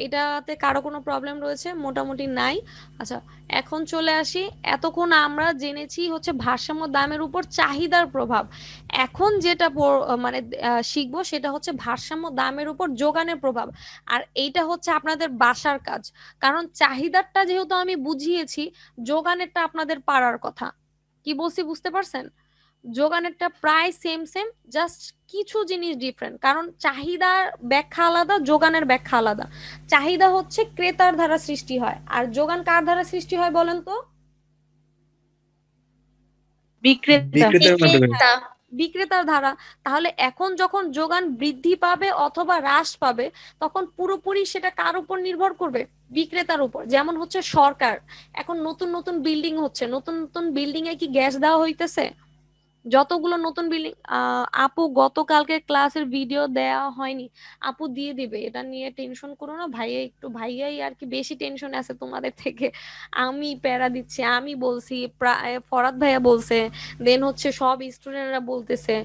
এটাতে কারো কোনো প্রবলেম রয়েছে? মোটামুটি নাই। আচ্ছা, এখন চলে আসি, এতক্ষণ আমরা জেনেছি হচ্ছে ভারসাম্য দামের উপর চাহিদার প্রভাব, এখন যেটা মানে শিখবো সেটা হচ্ছে ভারসাম্য দামের উপর যোগানের প্রভাব। আর এইটা হচ্ছে আপনাদের বাসার কাজ, কারণ চাহিদারটা যেহেতু আমি বুঝিয়েছি, যোগানেরটা আপনাদের পারার কথা। কি বলছি বুঝতে পারছেন? যোগানেরটা প্রায় সেম সেম, জাস্ট কিছু জিনিস ডিফারেন্ট, কারণ চাহিদার ব্যাখ্যা আলাদা, যোগানের ব্যাখ্যা আলাদা। চাহিদা হচ্ছে ক্রেতার দ্বারা সৃষ্টি হয়, আর যোগান কার দ্বারা সৃষ্টি হয় বলেন তো? বিক্রেতার মাধ্যমে। বিক্রেতার ধারা। তাহলে এখন যখন যোগান বৃদ্ধি পাবে অথবা হ্রাস পাবে, তখন পুরোপুরি সেটা কার উপর নির্ভর করবে? বিক্রেতার উপর। যেমন হচ্ছে সরকার এখন নতুন নতুন বিল্ডিং হচ্ছে, নতুন নতুন বিল্ডিং এ কি গ্যাস দেওয়া হইতেছে? যতগুলো নতুন বিল্ডিং, আপু গতকালকে ক্লাসের ভিডিও দেয়া হয়নি, আপু দিয়ে দিবে, এটা নিয়ে টেনশন করো না। ভাইয়া একটু ভাইয়াই আর কি বেশি টেনশন আছে তোমাদের থেকে, আমি প্যারা দিচ্ছি, আমি বলছি, ফরাদ ভাইয়া বলছে, দেন হচ্ছে সব স্টুডেন্টরা বলতেছে,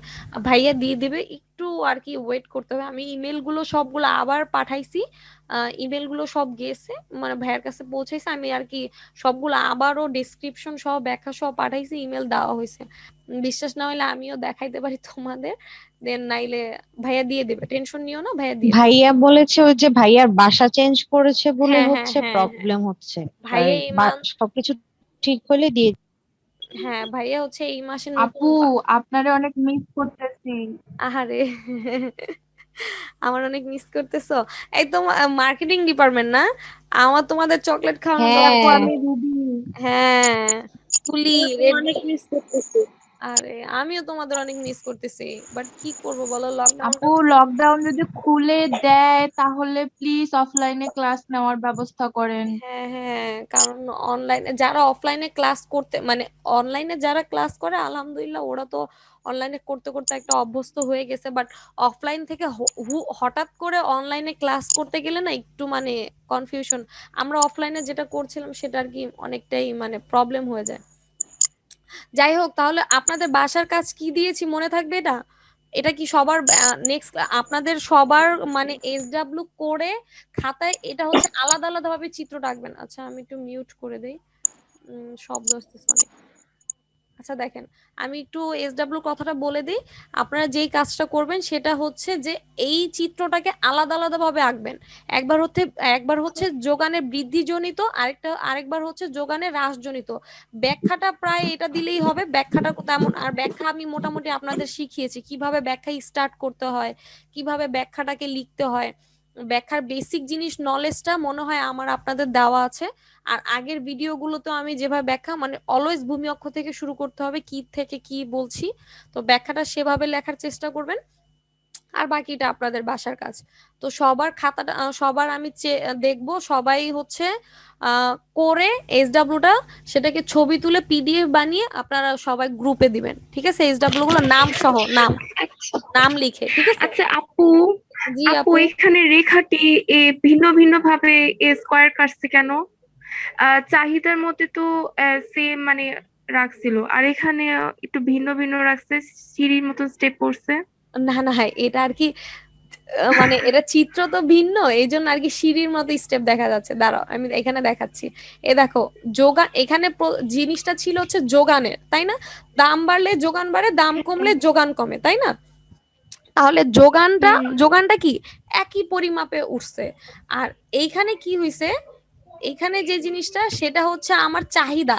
ভাইয়া দিয়ে দিবে, একটু আর কি ওয়েট করতে হবে। আমি ইমেল গুলো সবগুলো আবার পাঠাইছি, ইমেল গুলো সব গেছে, মানে ভাইয়ার কাছে পৌঁছাইছে, আমি আর কি সবগুলো আবারও ডেসক্রিপশন সহ ব্যাখ্যা সহ পাঠাইছি, ইমেল দেওয়া হয়েছে। বিশ্বাস না হলে আমিও দেখাইতে পারি তোমাদের, দেন নাইলে ভাইয়া দিয়ে দেবে, টেনশন নিও না, ভাইয়া দিয়ে দেবে। ভাইয়া বলেছে ওই যে ভাইয়ার বাসা চেঞ্জ করেছে বলে হ্যাঁ হ্যাঁ হচ্ছে হ্যাঁ হ্যাঁ, প্রবলেম হচ্ছে। ভাইয়া ইমান সবকিছু ঠিক হলে দিয়ে হ্যাঁ ভাইয়া হচ্ছে এই মাসে আপু আপনারে অনেক মিস করতেছি। আহারে আমার অনেক মিস করতেছো। এই তো মার্কেটিং ডিপার্টমেন্ট না, আমার তোমাদের চকলেট খাওয়ানো আপু দরকার। আমি রুবি। হ্যাঁ তুলি অনেক রেডমি। মিস করতেছি। আরে আমিও তোমাদের অনেক মিস করতেছি, বাট কি করব বলো, লকডাউনটা। আপু লকডাউন যদি খুলে দেয় তাহলে প্লিজ অফলাইনে ক্লাস নেওয়ার ব্যবস্থা করেন। হ্যাঁ হ্যাঁ, কারণ অনলাইনে যারা অফলাইনে ক্লাস করতে মানে অনলাইনে যারা ক্লাস করে আলহামদুলিল্লাহ ওরা তো অনলাইনে করতে করতে একটা অভ্যস্ত হয়ে গেছে, বাট অফলাইন থেকে হঠাৎ করে অনলাইনে ক্লাস করতে গেলে না একটু মানে কনফিউশন। আমরা অফলাইনে যেটা করছিলাম সেটা আর কি অনেকটাই মানে প্রবলেম হয়ে যায়। যাই হোক, তাহলে আপনাদের বাসার কাজ কি দিয়েছি মনে থাকবে এটা? এটা কি সবার নেক্সট আপনাদের সবার মানে এসডব্লিউ করে খাতায় এটা হচ্ছে আলাদা আলাদা ভাবে চিত্র রাখবেন। আচ্ছা আমি একটু মিউট করে দেই, শব্দ আসতেছে অনেক। আচ্ছা দেখেন, আমি একটু এসডব্লিউ কথাটা বলে দিই। আপনারা যেই কাজটা করবেন সেটা হচ্ছে যে এই চিত্রটাকে আলাদা আলাদা ভাবে আঁকবেন। একবার হচ্ছে যোগানের বৃদ্ধিজনিত, আরেকবার হচ্ছে যোগানের হ্রাসজনিত। ব্যাখ্যাটা প্রায় এটা দিলেই হবে, ব্যাখ্যাটা তেমন, আর ব্যাখ্যা আমি মোটামুটি আপনাদের শিখিয়েছি কিভাবে ব্যাখ্যা স্টার্ট করতে হয়, কিভাবে ব্যাখ্যাটাকে লিখতে হয়। ব্যাখ্যার বেসিক জিনিস নলেজটা মনে হয় আমার আপনাদের দেওয়া আছে। আর আগের ভিডিওগুলোতে আমি যেভাবে ব্যাখ্যা মানে অলওয়েজ ভূমি অক্ষ থেকে শুরু করতে হবে, কি থেকে কি বলছি, তো ব্যাখ্যাটা সেভাবে লেখার চেষ্টা করবেন। আর বাকিটা আপনাদের বাসার কাজ। তো সবার খাতাটা সবার আমি দেখবো সবাই হচ্ছে করে এসডব্লিউটা সেটাকে ছবি তুলে পিডিএফ বানিয়ে আপনারা সবাই গ্রুপে দিবেন, ঠিক আছে? এসডব্লিউ গুলো নাম সহ, নাম লিখে, ঠিক আছে? আচ্ছা আপু, জি আপু আপু। এখানে রেখাটি ভিন্ন ভিন্ন ভাবে স্কোয়ার কাটছে কেন? চাহিদার মধ্যে তো সেম মানে রাখছিল, আর এখানে একটু ভিন্ন ভিন্ন রাখছে, সিঁড়ির মতো স্টেপ করছে। না না, এটা আর কি মানে এটা চিত্র তো ভিন্ন, এই জন্য আর কি সিঁড়ির মতো স্টেপ দেখা যাচ্ছে। দাঁড়াও আমি এখানে দেখাচ্ছি। এ দেখো, যোগান এখানে জিনিসটা ছিল হচ্ছে যোগানের, তাই না? দাম বাড়লে যোগান বাড়ে, দাম কমলে যোগান কমে, তাই না? তাহলে যোগানটা কি একই পরিমাপে উঠছে। আর এইখানে কি হইছে, এখানে যে জিনিসটা সেটা হচ্ছে আমার চাহিদা।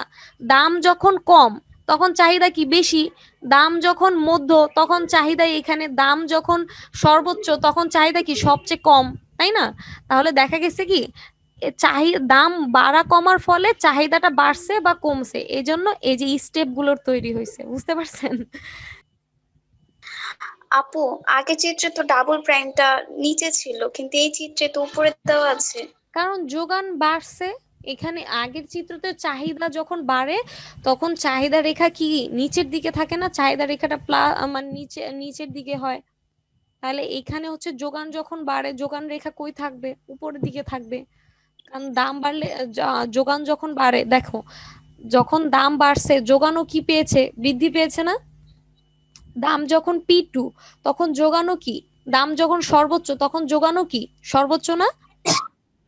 দাম যখন কম তখন চাহিদা কি বেশি, দাম যখন মধ্য তখন চাহিদা, এখানে দাম যখন সর্বোচ্চ তখন চাহিদা কি সবচেয়ে কম, তাই না? তাহলে দেখা গেছে কি দাম বাড়া কমার ফলে চাহিদাটা বাড়ছে বা কমছে, এই জন্য এই যে স্টেপ গুলোর তৈরি হয়েছে, বুঝতে পারছেন? আপু আগের চিত্রে তো ডাবল প্রাইমটা নিচে ছিল, কিন্তু এই চিত্রে তো উপরে দেওয়া আছে। কারণ যোগান বাড়ছে। এখানে আগের চিত্রতে চাহিদা যখন বাড়ে তখন চাহিদা রেখা কি নিচের দিকে থাকে না, চাহিদা রেখাটা মানে নিচের দিকে হয়। তাহলে এখানে হচ্ছে যোগান যখন বাড়ে যোগান রেখা কই থাকবে, উপরের দিকে থাকবে। কারণ দাম বাড়লে যোগান যখন বাড়ে, দেখো যখন দাম বাড়ছে যোগানও কি পেয়েছে, বৃদ্ধি পেয়েছে না? দাম যখন P2 তখন যোগানও কি, দাম যখন সর্বোচ্চ তখন যোগানও কি সর্বোচ্চ না?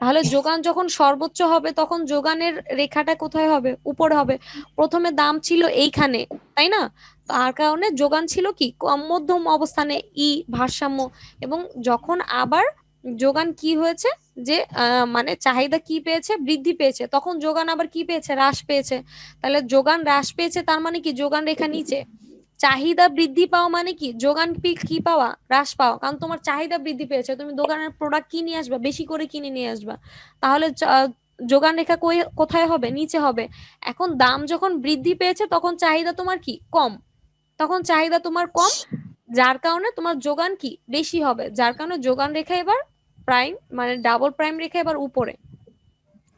তাহলে যোগান যখন সর্বোচ্চ হবে তখন যোগানের রেখাটা কোথায় হবে, উপরে হবে। প্রথমে দাম ছিল এইখানে, তাই না? তার কারণে যোগান ছিল কি মধ্যম অবস্থানে, ভারসাম্য। এবং যখন আবার যোগান কি হয়েছে যে মানে চাহিদা কি পেয়েছে, বৃদ্ধি পেয়েছে, তখন যোগান আবার কি পেয়েছে, হ্রাস পেয়েছে। তাহলে যোগান হ্রাস পেয়েছে তার মানে কি যোগান রেখা নিচে। চাহিদা বৃদ্ধি পাওয়া মানে কি যোগান কি পাওয়া, হ্রাস পাওয়া। কারণ তোমার চাহিদা বৃদ্ধি পেয়েছে, তুমি দোকানের প্রোডাক্ট কি নিয়ে আসবা, বেশি করে কিনে নিয়ে আসবা। তাহলে যোগান রেখা কোথায় হবে, নিচে হবে। এখন দাম যখন বৃদ্ধি পেয়েছে তখন চাহিদা তোমার কি কম, তখন চাহিদা তোমার কম, যার কারণে তোমার যোগান কি বেশি হবে, যার কারণে যোগান রেখা এবার প্রাইম মানে ডাবল প্রাইম রেখা এবার উপরে,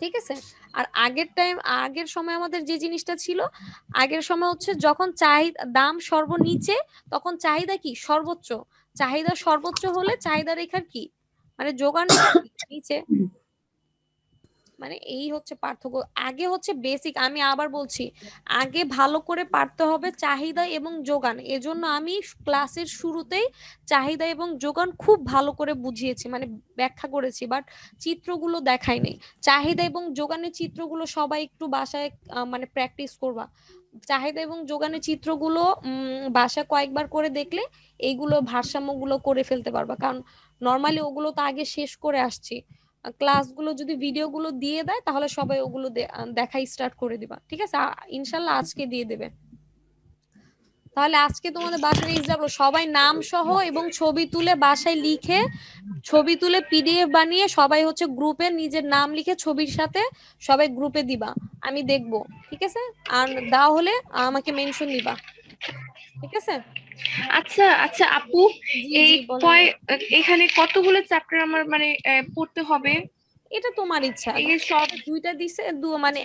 ঠিক আছে? আর আগের সময় আমাদের যে জিনিসটা ছিল, আগের সময় হচ্ছে যখন দাম সর্বনিচে তখন চাহিদা কি সর্বোচ্চ, চাহিদা সর্বোচ্চ হলে চাহিদা রেখার কি মানে যোগান রেখার কি নিচে। মানে এই হচ্ছে পার্থক্য। আগে হচ্ছে বেসিক, আমি আবার বলছি, আগে ভালো করে পারতে হবে চাহিদা এবং যোগান। এজন্য আমি ক্লাসের শুরুতেই চাহিদা এবং যোগান খুব ভালো করে বুঝিয়েছি, মানে ব্যাখ্যা করেছি, বাট চিত্রগুলো দেখাইনি। চাহিদা এবং যোগানের চিত্রগুলো সবাই একটু বাসায় মানে প্র্যাকটিস করবা। চাহিদা এবং যোগানের চিত্রগুলো বাসায় কয়েকবার করে দেখলে এইগুলো ভারসাম্যগুলো করে ফেলতে পারবা। কারণ নর্মালি ওগুলো তো আগে শেষ করে আসছি, ক্লাসগুলো যদি ভিডিওগুলো দিয়ে দেয় তাহলে সবাই ওগুলো দেখাই স্টার্ট করে দিবা, ঠিক আছে? ইনশাল্লাহ আজকে দিয়ে দেবে। তাহলে আজকে তোমাদের বাসার এক্সাম, সবাই নাম সহ এবং ছবি তুলে বাসায় লিখে, ছবি তুলে পিডিএফ বানিয়ে সবাই হচ্ছে গ্রুপে নিজের নাম লিখে ছবির সাথে সবাই গ্রুপে দিবা, আমি দেখবো, ঠিক আছে? আর দাও হলে আমাকে মেনশন দিবা, ঠিক আছে? আচ্ছা আচ্ছা আপু, জি এই জি বলেন। এখানে কতগুলো চ্যাপ্টার আমার মানে পড়তে হবে? এটা তোমার ইচ্ছা, এই সব দুইটা দিছে, মানে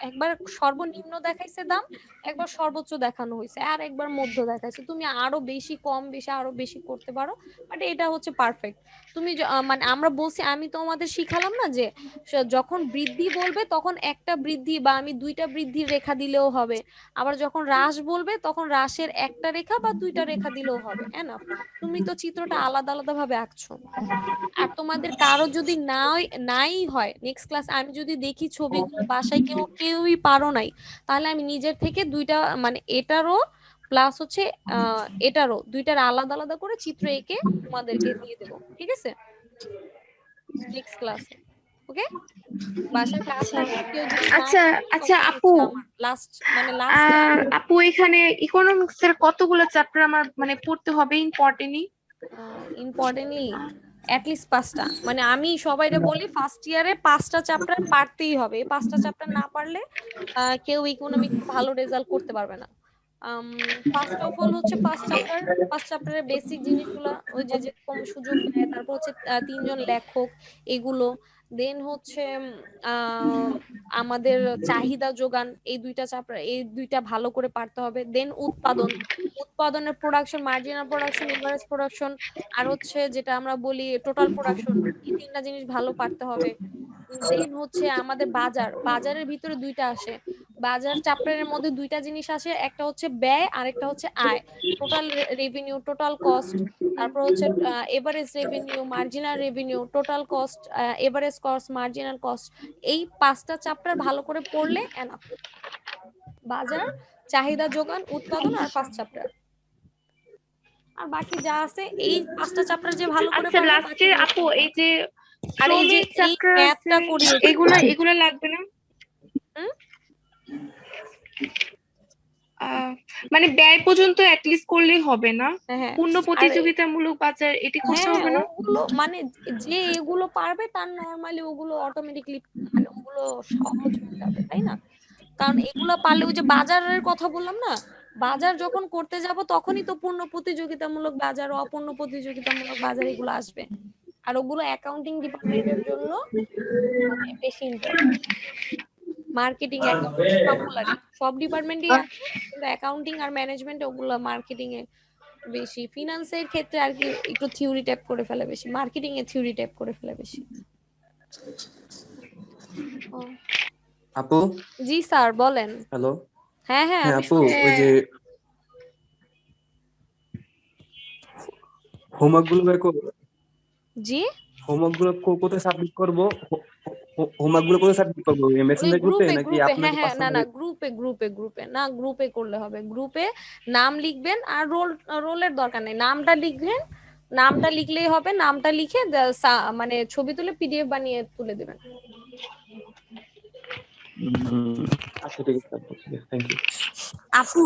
একবার সর্বনিম্ন দেখাইছে দাম, একবার সর্বোচ্চ দেখানো হয়েছে, আর একবার মধ্য দেখাইছে। তুমি আরো বেশি কম বেশি আরো বেশি করতে পারো, বাট এটা হচ্ছে পারফেক্ট। তুমি মানে আমরা বলছি, আমি তোমাদের শিখালাম না যে যখন বৃদ্ধি বলবে তখন একটা বৃদ্ধি বা আমি দুইটা বৃদ্ধির রেখা দিলেও হবে, আবার যখন হ্রাস বলবে তখন হ্রাসের একটা রেখা বা দুইটা রেখা দিলেও হবে, এনাফ। তুমি তো চিত্রটা আলাদা আলাদা ভাবে আঁকছো। আর তোমাদের কারো যদি নাই হয় নেক্সট ক্লাস, আমি যদি দেখি ছবিগুলো বাসায় কেউই পারো নাই, তাহলে আমি নিজের থেকে দুইটা মানে এটারও প্লাস হচ্ছে এটারও দুইটার আলাদা আলাদা করে চিত্র এঁকে তোমাদেরকে দিয়ে দেবো, ঠিক আছে? নেক্সট ক্লাসে, ওকে? বাসায় কাজ থাকলে কেউ যদি না আচ্ছা পারে, আচ্ছা তখন আপু, হচ্ছে আমার লাস্ট আপু এখানে ইকোনমিক্স এর কতগুলো চ্যাপ্টার আমার মানে পড়তে হবে ইম্পর্টেন্টলি? ইম্পর্টেন্টলি অ্যাটলিস্ট 5টা। মানে আমি সবাইরে বলি ফার্স্ট ইয়ারে 5টা চ্যাপ্টার পারতেই হবে, এই 5টা চ্যাপ্টার না পারলে কেউ ইকোনমিক্স ভালো রেজাল্ট করতে পারবে না। ফার্স্ট অফ অল হচ্ছে ফার্স্ট চ্যাপ্টারের বেসিক জিনিসগুলো, ওই যে যেরকম সুযোগ দেয়, তারপর হচ্ছে 3জন লেখক, এগুলো। দেন হচ্ছে আমাদের চাহিদা যোগান, এই দুইটা ভালো করে পারতে হবে। দেন উৎপাদনের production, marginal production, average production, আর হচ্ছে যেটা আমরা বলি টোটাল প্রোডাকশন, এই 3টা জিনিস ভালো পারতে হবে। দেন হচ্ছে আমাদের বাজারের ভিতরে দুইটা আসে, বাজার চ্যাপ্টারের মধ্যে দুইটা জিনিস আসে, একটা হচ্ছে ব্যয় আর একটা হচ্ছে আয়, টোটাল রেভিনিউ, টোটাল কস্ট, তারপর হচ্ছে average revenue, marginal revenue, total cost, average cost, marginal cost. এই 5টা চ্যাপ্টার ভালো করে পড়লে এনাফ। বাজার, চাহিদা যোগান, উৎপাদন আর 5 চ্যাপ্টার। আর বাকি যা আছে এই 5টা চ্যাপ্টার যে ভালো করে আচ্ছা পারবে, লাস্টে আপু এই যে আর এই যে শ্রমিক চ্যাপ্টার আছে, ম্যাথটা করিয়ে এগুলা লাগবে না? মানে ব্যয় পর্যন্ত অ্যাটলিস্ট করলেই হবে না? হ্যাঁ, পূর্ণ প্রতিযোগিতামূলক বাজার এটি করতে হবে না? ওগুলো মানে যে এগুলো পারবে তার নরমালি ওগুলো অটোমেটিকলি মানে ওগুলো সহজ হয়ে যাবে, তাই না? কারণ এগুলো পারলে, ওই যে বাজারের কথা বললাম না, বাজার যখন করতে যাব তখনই তো পূর্ণ প্রতিযোগিতামূলক বাজার, অপূর্ণ প্রতিযোগিতামূলক বাজার এগুলো আসবে। আর ওগুলো অ্যাকাউন্টিং ডিপার্টমেন্টের জন্য মানে বেশি ইম্পর্টেন্ট। মার্কেটিং, অ্যাকাউন্টিং সবগুলারই, সব ডিপার্টমেন্টই আছে, কিন্তু অ্যাকাউন্টিং আর ম্যানেজমেন্ট ওগুলো মার্কেটিং এ বেশি। ফিনান্সের ক্ষেত্রে আর কি একটু থিওরি টাইপ করে ফেলে বেশি, মার্কেটিং এ থিওরি টাইপ করে ফেলে বেশি। আপু, জি স্যার বলেন। হ্যালো। হ্যাঁ হ্যাঁ আমি আপু, ওই যে হোমওয়ার্ক গুলো জি কোথায় সাবমিট করব? হোমওয়ার্ক গুলো কোথায় সাবমিট করব? মেসেঞ্জার গ্রুপে নাকি আপনাকে হ্যাঁ না পার্সোনালি? না গ্রুপে করলে হবে। গ্রুপে নাম লিখবেন, আর রোলের দরকার নেই, নামটা লিখবেন, নামটা লিখলেই হবে। নামটা লিখে মানে ছবি তুলে পিডিএফ বানিয়ে তুলে দিবেন। আচ্ছা ঠিক আছে আপু, থ্যাংক ইউ। আপু,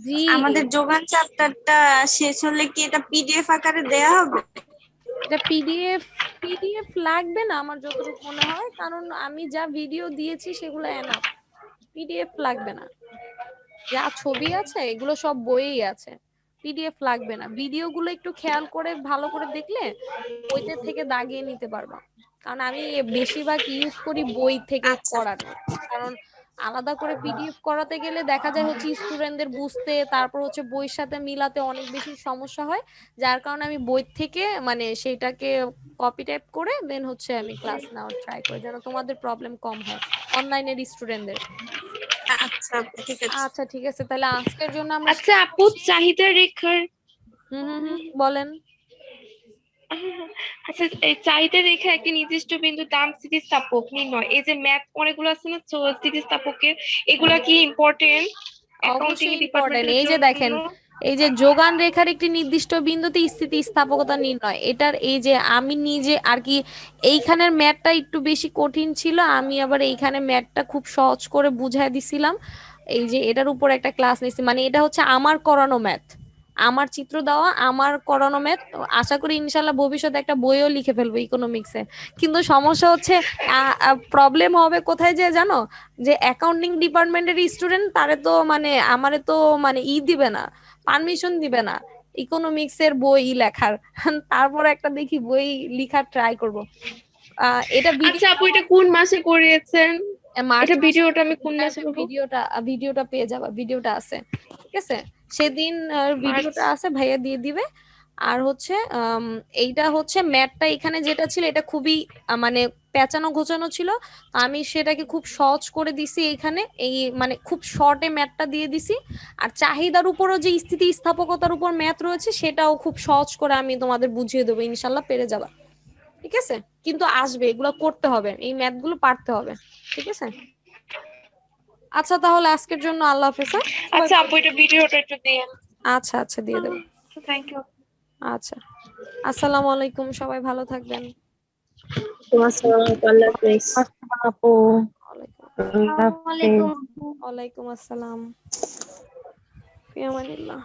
জি আমাদের যোগান চ্যাপ্টারটা শেষ হলে কি এটা পিডিএফ আকারে দেয়া হবে? এটা পিডিএফ লাগবে না আমার যতটুকু মনে হয়, কারণ আমি যা ভিডিও দিয়েছি সেগুলো এনাফ, পিডিএফ লাগবে না। যা ছবি আছে এগুলো সব বইয়েই আছে, পিডিএফ লাগবে না। ভিডিওগুলো একটু খেয়াল করে ভালো করে দেখলে বইতে থেকে দাগিয়ে নিতে পারবা, কারণ আমি বেশিরভাগ ইউজ করি বই থেকে করানো। কারণ আলাদা করে পিডিএফ করাতে গেলে দেখা যায় হচ্ছে স্টুডেন্টদের বুঝতে, তারপর হচ্ছে বইয়ের সাথে মিলাতে অনেক বেশি সমস্যা হয়, যার কারণে আমি বই থেকে মানে সেটাকে কপি টাইপ করে দেন হচ্ছে আমি ক্লাস নেওয়ার ট্রাই করি, যেন তোমাদের প্রবলেম কম হয় অনলাইনের স্টুডেন্টদের। আচ্ছা ঠিক আছে। আচ্ছা ঠিক আছে, তাহলে আজকের জন্য আমরা আচ্ছা আপু, চাহিদা রেখার বলেন। আচ্ছা, এই চাহিদা রেখা একটি নির্দিষ্ট বিন্দু দাম স্থিতিস্থাপক নির্ণয়, এই যে ম্যাথ অনেকগুলো আছে না স্থিতিস্থাপকের, এগুলা কি ইম্পর্টেন্ট অ্যাকাউন্টিং অবশ্যই ইম্পর্টেন্ট। ডিপার্টমেন্টের এই যে দেখেন জন্য? এই যে যোগান রেখার একটি নির্দিষ্ট বিন্দুতে স্থিতিস্থাপকতা নির্ণয়, এটার এই যে আমি নিজে আর কি এইখানের ম্যাথটা একটু বেশি কঠিন ছিল, আমি আবার এইখানে ম্যাথটা খুব সহজ করে বুঝাই দিছিলাম। এই যে এটার উপর একটা ক্লাস নিছি, মানে এটা হচ্ছে আমার করানো ম্যাথ, আমার চিত্র দেওয়া, আমার করানো ম্যাথ। আশা করি ইনশাল্লাহ ভবিষ্যতে একটা বইও লিখে ফেলবো ইকোনমিক্সে। কিন্তু সমস্যা হচ্ছে প্রবলেম হবে কোথায় যে জানো, যে অ্যাকাউন্টিং ডিপার্টমেন্টের স্টুডেন্ট তারে তো মানে আমারে তো মানে দিবে না, পারমিশন দিবে না ইকোনমিক্স এর বই লেখার। তারপর একটা দেখি বই লেখার ট্রাই করব। এটা আচ্ছা আপু, এটা কোন মাসে করিয়েছেন? মার্চ এটা ভিডিওটা আমি কোন মাসে পাবো? ভিডিওটা পেয়ে যাবা, ভিডিওটা আছে, ঠিক আছে? সেদিন ভিডিওটা আছে, ভাইয়া দিয়ে দিবে। আর হচ্ছে এইটা হচ্ছে ম্যাথটা এখানে যেটা ছিল এটা খুবই মানে পেঁচানো ঘোচানো ছিল, আমি সেটাকে খুব সহজ করে দিছি এখানে, এই মানে খুব শর্টে ম্যাথটা দিয়ে দিছি। আর চাহিদার উপরও যে স্থিতিস্থাপকতার উপর ম্যাথ রয়েছে সেটাও খুব সহজ করে আমি তোমাদের বুঝিয়ে দেবো, ইনশাল্লাহ পেরে যাবা, ঠিক আছে? কিন্তু আসবে, এগুলো করতে হবে, এই ম্যাথ গুলো পারতে হবে, ঠিক আছে? আচ্ছা তাহলে আজকের জন্য আল্লাহ হাফেজ। হ্যাঁ? আচ্ছা আপু, এটা ভিডিওটা একটু দিয়েন। আচ্ছা আচ্ছা দিয়ে দেবো। Thank you. আচ্ছা, আসসালামু আলাইকুম, সবাই ভালো থাকবেন। আপু ওয়ালাইকুম আসসালাম, ফি আমানিল্লাহ।